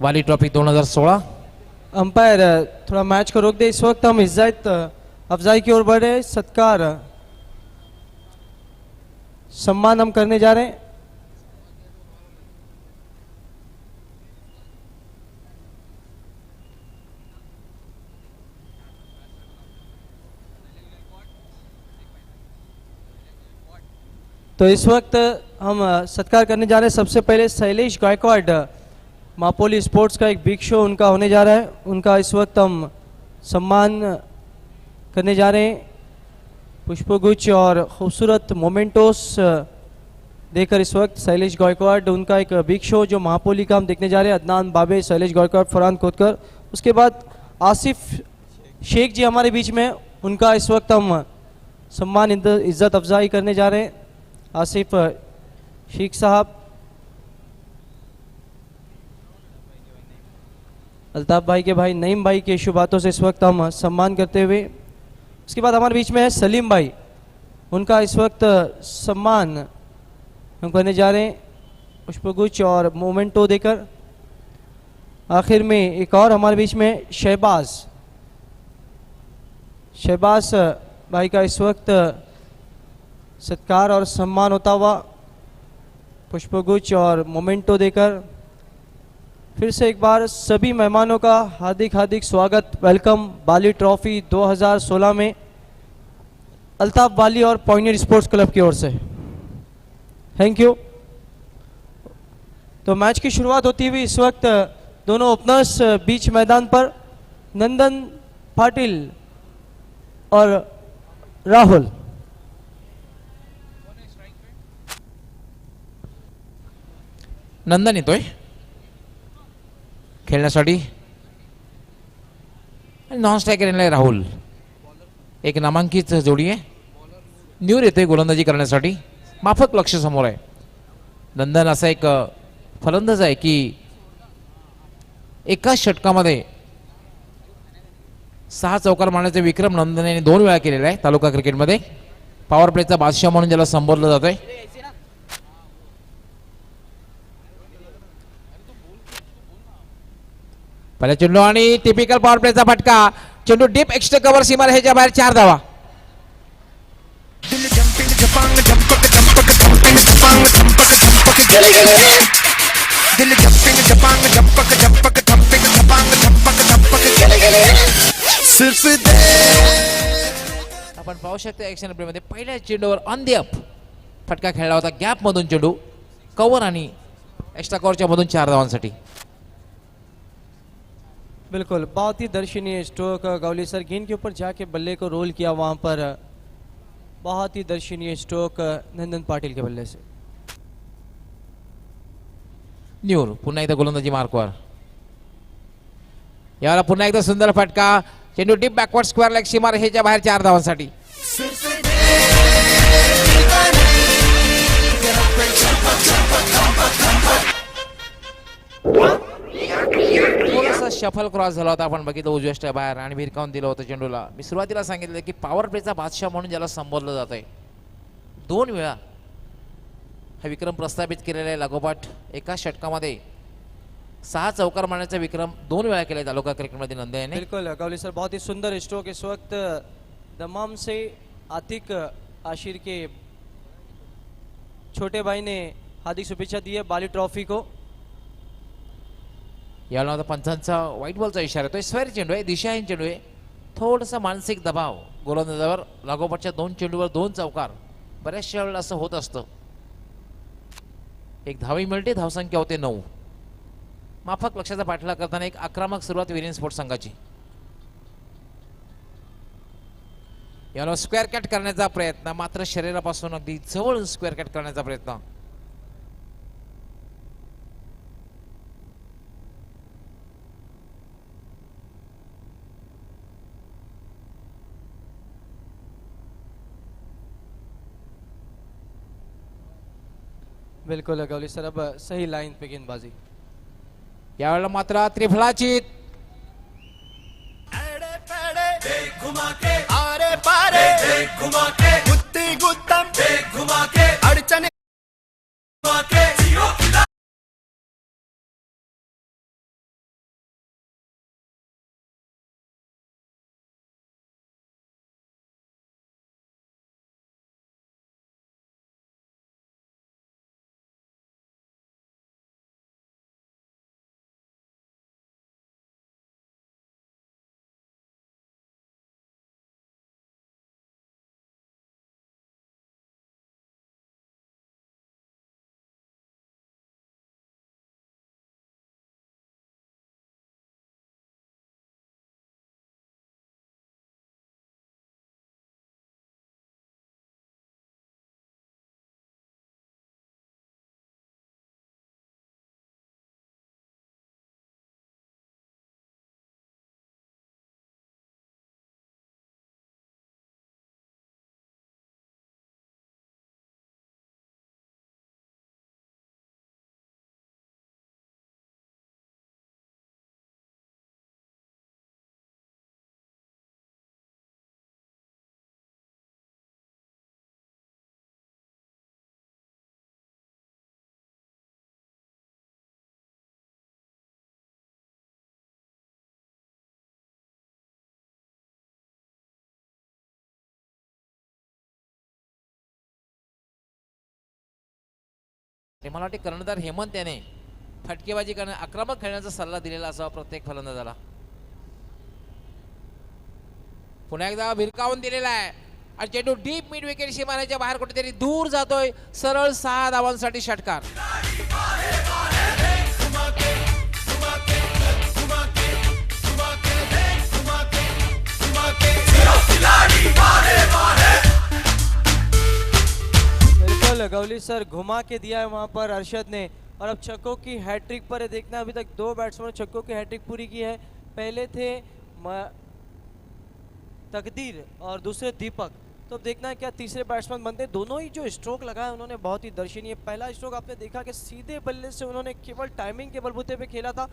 वाली ट्रॉफी 2016. अंपायर थोड़ा मैच को रोक दे. इस वक्त हम इज्जत अफजाई की ओर बढ़े. सत्कार सम्मान हम करने जा रहे हैं. तो इस वक्त हम सत्कार करने जा रहे हैं. सबसे पहले शैलेश गायकवाड, मापोली स्पोर्ट्स का एक बिग शो उनका होने जा रहा है. उनका इस वक्त हम सम्मान करने जा रहे हैं। पुष्पगुच्छ और खूबसूरत मोमेंटोस देकर इस वक्त शैलेश गायकवाड, उनका एक बिग शो जो महापोली का हम देखने जा रहे हैं। अदनान बाबे, शैलेश गायकवाड, फरहान खोदकर, उसके बाद आसिफ शेख जी हमारे बीच में, उनका इस वक्त हम सम्मान इज्जत अफजाई करने जा रहे हैं। आसिफ शेख साहब, अल्ताफ भाई के भाई नईम भाई के शुभ हाथों से इस वक्त हम सम्मान करते हुए, उसके बाद हमारे बीच में है सलीम भाई, उनका इस वक्त सम्मान हम करने जा रहे हैं पुष्पगुच्छ और मोमेंटो देकर। आखिर में एक और हमारे बीच में शहबाज भाई का इस वक्त सत्कार और सम्मान होता हुआ पुष्पगुच्छ और मोमेंटो देकर। फिर से एक बार सभी मेहमानों का हार्दिक हार्दिक स्वागत, वेलकम बाली ट्रॉफी 2016 में अल्ताफ बाली और पॉइनियर स्पोर्ट्स क्लब की ओर से। Thank you. तो मैच की शुरुआत होती हुई इस वक्त दोनों ओपनर्स बीच मैदान पर, नंदन पाटिल और राहुल। नंदन येतोय खेळण्यासाठी आणि नॉन स्ट्रायकर येणार राहुल, एक नामांकित जोडी आहे। न्यूर येतोय गोलंदाजी करण्यासाठी, माफक लक्ष समोर आहे। नंदन असा एक फलंदाज आहे की एकाच षटकामध्ये 6 चौकार मारण्याचे विक्रम नंदन यांनी 2 वेळा केलेला आहे तालुका क्रिकेटमध्ये। पॉवर प्लेचा बादशाह म्हणून ज्याला संबोधलं जातंय। पहिला चेंडू आणि टिपिकल पॉवर प्लेचा फटका, चेंडू डीप एक्स्ट्रा कव्हर सीमा ह्याच्या बाहेर 4 धावा। आपण पाहू शकतो ऍक्शन प्ले मध्ये पहिल्या चेंडूवर ऑन द अप फटका खेळला होता, गॅप मधून चेंडू कव्हर आणि एक्स्ट्रा कव्हरच्या मधून 4 धावांसाठी। बिल्कुल, बहुत ही दर्शनीय स्ट्रोक गावली सर, गेंद के ऊपर जाके बल्ले को रोल किया, वहां पर बहुत ही दर्शनीय स्ट्रोक नंदन पाटिल के बल्ले से। न्यूर पुन्हा एकदा गोलंदाजी मार्कवर, याला पुन्हा एकदा सुंदर फटका, चेंडू डीप बॅकवर्ड स्क्वेअर लेग सीमा ह्याच्या बाहेर 4 धावांसाठी। थोडासा शफल क्रॉस झाला होता, आपण बघितलं उजव्या स्टॅ बाहेर आणि भिरकावून दिलं होतं चेंडूला। मी सुरुवातीला सांगितलं की पॉवर प्लेचा बादशाह म्हणून ज्याला संबोधलं जात आहे, 2 वेळा हा विक्रम प्रस्थापित केलेला आहे। लागोपाठ एका षटकामध्ये 6 चौकार मारण्याचा विक्रम 2 वेळा केलाय तालुका क्रिकेटमध्ये नंदन याने। बिल्कुल गावली सर, बहुत ही सुंदर स्ट्रोक इस वक्त दमाम से आतिक आशिर के छोटे भाई ने हार्दिक शुभेच्छा दी है बाली ट्रॉफी को। याला आता पंचांचा व्हाईट बॉलचा इशारा येतोय। स्क्वेअर चेंडू आहे, दिशाहीन चेंडू आहे, थोडासा मानसिक दबाव गोलंदाजावर। लागोपाठच्या 2 चेंडूवर 2 चौकार, बऱ्याचशा वेळेला असं होत असतं। एक धावही मिळते, धावसंख्या होते 9। माफक लक्षाचा पाठलाग करताना एक आक्रमक सुरुवात विरेन स्पोर्ट्स संघाची। याला स्क्वेअर कट करण्याचा प्रयत्न, मात्र शरीरापासून अगदी जवळ स्क्वेअर कट करण्याचा प्रयत्न। बिल्कुल गावली सर, अब सही लाइन पे गेंदबाजी। यावेळेला मात्र त्रिफळाची घुमा के आरे पारे घुमा के गुत्ती गुत्तम घुमा के अड़चन घुमा के ते मला वाटते कर्णधार हेमंत याने फटकेबाजी करणे आक्रमक खेळण्याचा सल्ला दिलेला असावा प्रत्येक फलंदाजाला. पुन्हा एकदा भिरकावून दिलेला आहे आणि चेंडू डीप मिड विकेट सीमारेषेच्या बाहेर कुठेतरी दूर जातोय. सरळ 6 धावांसाठी षटकार. बिल्कुल गौली सर घुमा के दिया है वहां पर अरशद ने, और अब छक्कों की हैट्रिक पर है देखना. अभी तक 2 बैट्समैन छक्कों की हैट्रिक पूरी की है. पहले थे तकदीर और दूसरे दीपक. तो अब देखना है क्या तीसरे बैट्समैन बनते हैं. दोनों ही जो स्ट्रोक लगाए उन्होंने बहुत ही दर्शनीय. पहला स्ट्रोक आपने देखा कि सीधे बल्ले से उन्होंने केवल टाइमिंग के बलबूते पे खेला था.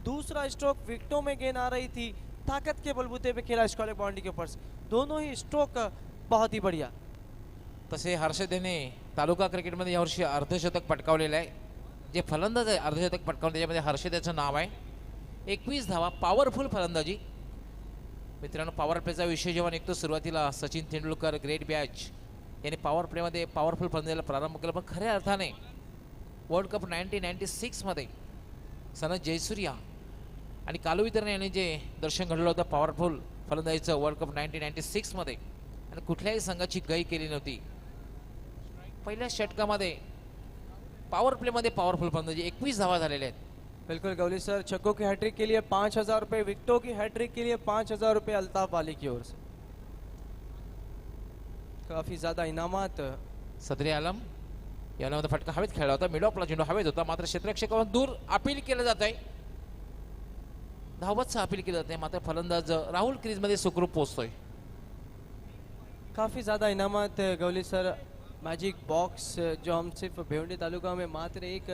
दूसरा स्ट्रोक विकेटों में गेंद आ रही थी, ताकत के बलबूते पे खेला स्क्वायर बाउंड्री के ऊपर से. दोनों ही स्ट्रोक बहुत ही बढ़िया. तसे हर्षद याने तालुका क्रिकेटमध्ये यावर्षी अर्धशतक पटकावलेलं आहे. जे फलंदाज आहे अर्धशतक पटकावून त्याच्यामध्ये हर्षद याचं नाव आहे. 21 धावा, पॉवरफुल फलंदाजी. मित्रांनो, पॉवर प्लेचा विषय जेव्हा निघतो सुरुवातीला सचिन तेंडुलकर ग्रेट बॅच यांनी पॉवर प्लेमध्ये पॉवरफुल फलंदाजीला प्रारंभ केला. पण खऱ्या अर्थाने वर्ल्ड कप 1996 मध्ये सनत जयसूर्या आणि कालू वितरण यांनी जे दर्शन घडलं होतं पॉवरफुल फलंदाजीचं वर्ल्ड कप 1996 मध्ये, आणि कुठल्याही संघाची गई केली नव्हती. पहिल्या षटकामध्ये पॉवर प्लेमध्ये पॉवरफुल फलंदाजी 21 धावा झालेल्या आहेत. बिल्कुल गौली सर, छक्कों की हैट्रिक के लिए 5,000 रुपये, विकेटों की हैट्रिक के लिए 5,000 रुपये अल्ताफ वाली की ओर से. काफी ज्यादा इनामात. सदरे आलम यामध्ये फटका हवेत खेळला होता. मिड ऑफला चेंडू हवेत होता, मात्र क्षेत्ररक्षकावरून दूर अपील केलं जात आहे. धावतचं अपील केलं जात आहे, मात्र फलंदाज राहुल क्रीजमध्ये सुखरूप पोहोचतोय. काफ़ी ज़्यादा इनामात गौली सर. मैजिक बॉक्स जो हम सिर्फ भिवंडी तालुका में मात्र एक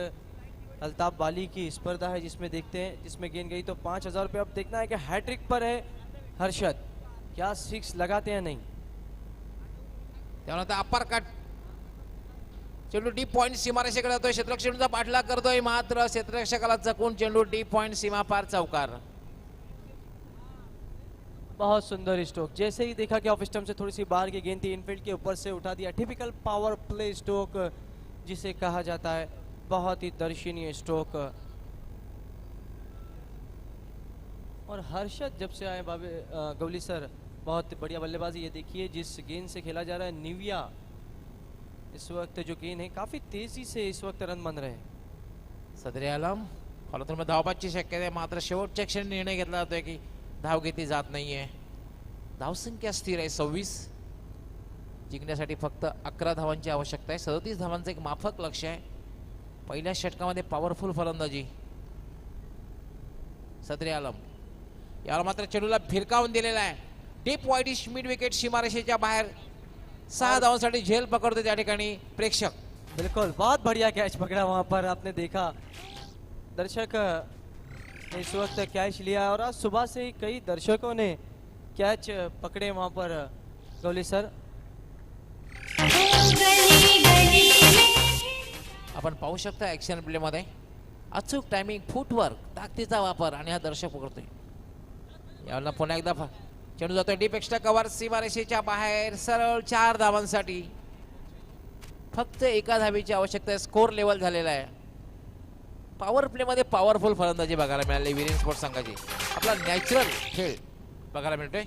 अल्ताफ वाली की स्पर्धा है जिसमें देखते हैं, जिसमें गेंद गई तो 5,000 रुपये. अब देखना है कि हैट्रिक पर है हर्षद, क्या 6 लगाते हैं नहीं. त्यानंतर अप्पर कट चेंडू डीप पॉइंट सीमारेषेकडे जातोय. क्षेत्ररक्षकाचा पाठलाग करतोय, मात्र क्षेत्ररक्षकाला चकून चेंडू डीप पॉइंट सीमा पार चौकार. बहुत सुंदर स्ट्रोक. जैसे ही देखा कि ऑफ स्टंप से थोड़ी सी बाहर की गेंद थी, इनफील्ड के ऊपर से उठा दिया. टिपिकल पावर प्ले स्ट्रोक जिसे कहा जाता है. बहुत ही दर्शनीय स्ट्रोक. और हर्षद जब से आए गौली सर, बहुत बढ़िया बल्लेबाजी. ये देखिए जिस गेंद से खेला जा रहा है निविया, इस वक्त जो गेंद है काफी तेजी से इस वक्त रन बन रहे हैं. सदरे आलम फलंदाज धावपाची शक्यता आहे, मात्र शेवटच्या क्षणी निर्णय घेतला जातोय की धाव घेतली जात नाहीये. धावसंख्या स्थिर आहे 26. जिंकण्यासाठी फक्त 11 धावांची आवश्यकता आहे. 37 धावांचं एक माफक लक्ष्य आहे. पहिल्या षटकामध्ये पॉवरफुल फलंदाजी सदरे आलम. याला मात्र चेंडूला फिरकावून दिलेला आहे. डीप वाईडिश मिड विकेट सीमारेषेच्या बाहेर 6 धावांसाठी झेल पकडते त्या ठिकाणी प्रेक्षक. बिल्कुल बहुत बढ़िया कैच पकड़ा वहां पर. आपने देखा दर्शक ने इस वक्त कैच लिया, और आज सुबह से ही कई दर्शकों ने कैच पकड़े वहां पर गौली सर. आपण पाहू शकता ऍक्शन प्ले मध्ये अचूक टायमिंग, फुटवर्क, ताकदीचा वापर, आणि हा दर्शक पकडतोय. याला पुन्हा एकदा चेंडू जातोय डीप एक्स्ट्रा कव्हर सीमारेषेच्या बाहेर. सरळ 4 धावांसाठी फक्त 1 धावेची आवश्यकता आहे. स्कोर लेवल झालेला आहे. पॉवर प्ले मध्ये पॉवरफुल फलंदाजी बघायला मिळाली विरेन स्पोर्ट्स संघाची. आपला नॅचरल खेळ बघायला मिळतोय.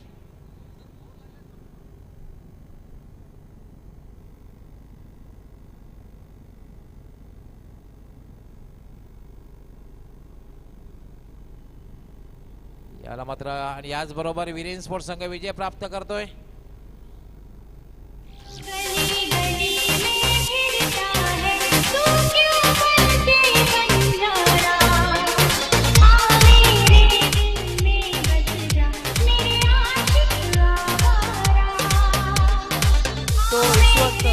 याला मात्र आणि याचबरोबर विरेन स्पोर्ट्स संघ विजय प्राप्त करतोय. तो इस वक्त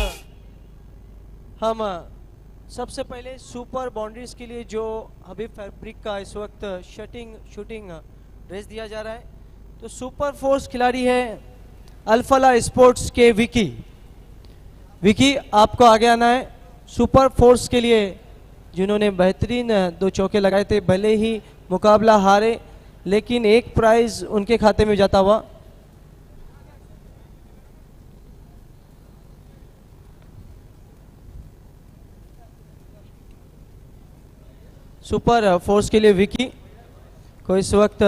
हम सबसे पहले सुपर बाउंड्रीज के लिए जो हबीब फैब्रिक का इस वक्त शूटिंग ड्रेस दिया जा रहा है, तो सुपर फोर्स खिलाड़ी है अल्फला स्पोर्ट्स के विकी आपको आगे आना है. सुपर फोर्स के लिए जिन्होंने बेहतरीन 2 चौके लगाए थे, भले ही मुकाबला हारे लेकिन एक प्राइज उनके खाते में जाता हुआ. सुपर फोर्स के लिए विकी को इस वक्त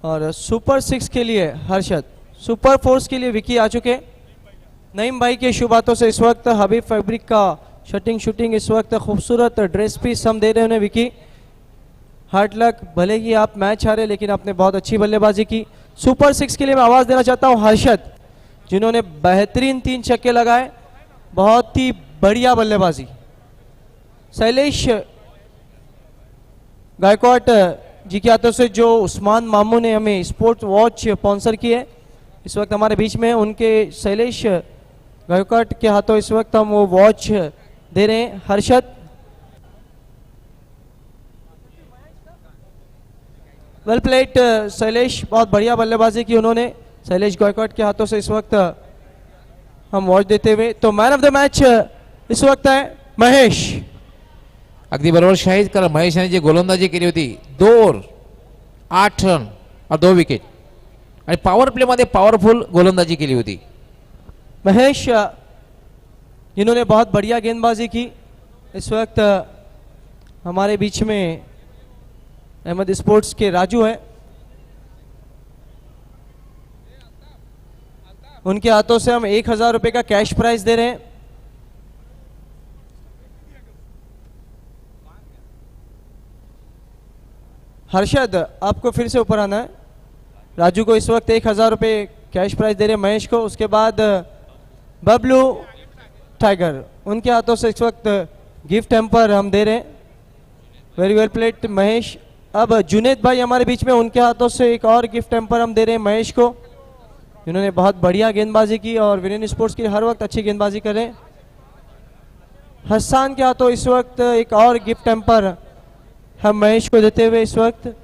और सुपर 6 के लिए हर्षद, सुपर फोर्स के लिए विकी आ चुके। नईम भाई के शुभ हाथों से इस वक्त हबीब फैब्रिक का शूटिंग इस वक्त खूबसूरत ड्रेस पीस हम दे रहे हैं विकी। हार्ड लक, भले ही आप मैच हारे लेकिन आपने बहुत अच्छी बल्लेबाजी की। सुपर 6 के लिए मैं आवाज़ देना चाहता हूं हर्षद, जिन्होंने बेहतरीन 3 छक्के लगाए, बहुत ही बढ़िया बल्लेबाजी। शैलेश गायकवाड जी के हाथों से जो उस्मान मामू ने हमें स्पोर्ट वॉच स्पॉन्सर की है, इस वक्त हमारे बीच में उनके शैलेश गायकवाड के हाथों इस वक्त हम वो वॉच दे रहे हैं। हर्षद, वेल प्लेड शैलेश, बहुत बढ़िया बल्लेबाजी की उन्होंने। शैलेश गायकवाड के हाथों से इस वक्त हम वॉच देते हुए, तो मैन ऑफ द मैच इस वक्त है महेश। अगदी बरोबर शाहीद, कारण महेश यांनी जी गोलंदाजी केली होती 2 ओव्हर 8 रन और 2 विकेट, आणि पॉवर प्ले मध्ये पॉवरफुल गोलंदाजी केली होती। महेश जिन्होंने बहुत बढ़िया गेंदबाजी की, इस वक्त हमारे बीच में अहमद स्पोर्ट्स के राजू हैं, उनके हाथों से हम 1000 रुपये का कैश प्राइज दे रहे हैं। हर्षद, आपको फिर से ऊपर आना है। राजू को इस वक्त 1000 रुपये कैश प्राइज दे रहे हैं महेश को। उसके बाद बबलू टाइगर, उनके हाथों से इस वक्त गिफ्ट हैम्पर हम दे रहे हैं। Very well played Mahesh. अब जुनेद भाई हमारे बीच में, उनके हाथों से एक और गिफ्ट हैम्पर हम दे रहे हैं महेश को, जिन्होंने बहुत बढ़िया गेंदबाजी की और विरेन स्पोर्ट्स की हर वक्त अच्छी गेंदबाजी कर रहे हैं। हसन के हाथों इस वक्त एक और गिफ्ट हैम्पर हम महेश को देते हुए, इस वक्त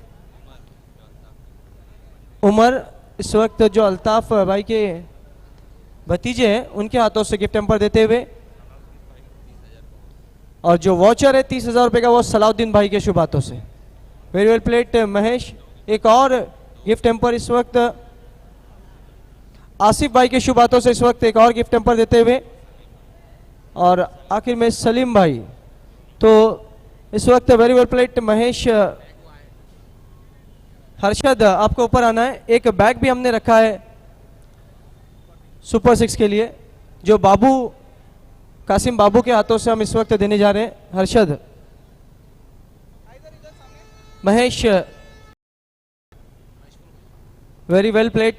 उमर इस वक्त जो अल्ताफ भाई के भतीजे हैं उनके हाथों से गिफ्ट हैम्पर देते हुए, और जो वॉचर है 30,000 रुपये का वो सलाउद्दीन भाई के शुभ हाथों से। Very well played Mahesh. एक और गिफ्ट हैम्पर इस वक्त आसिफ भाई के शुभ हाथों से इस वक्त एक और गिफ्ट हैम्पर देते हुए, और आखिर में सलीम भाई। तो इस वक्त very well played Mahesh. Harshad, आपको ऊपर आना है। एक बैग भी हमने रखा है सुपर 6 के लिए, जो बाबू कासिम बाबू के हाथों से हम इस वक्त देने जा रहे हैं। Harshad, Mahesh, very well played.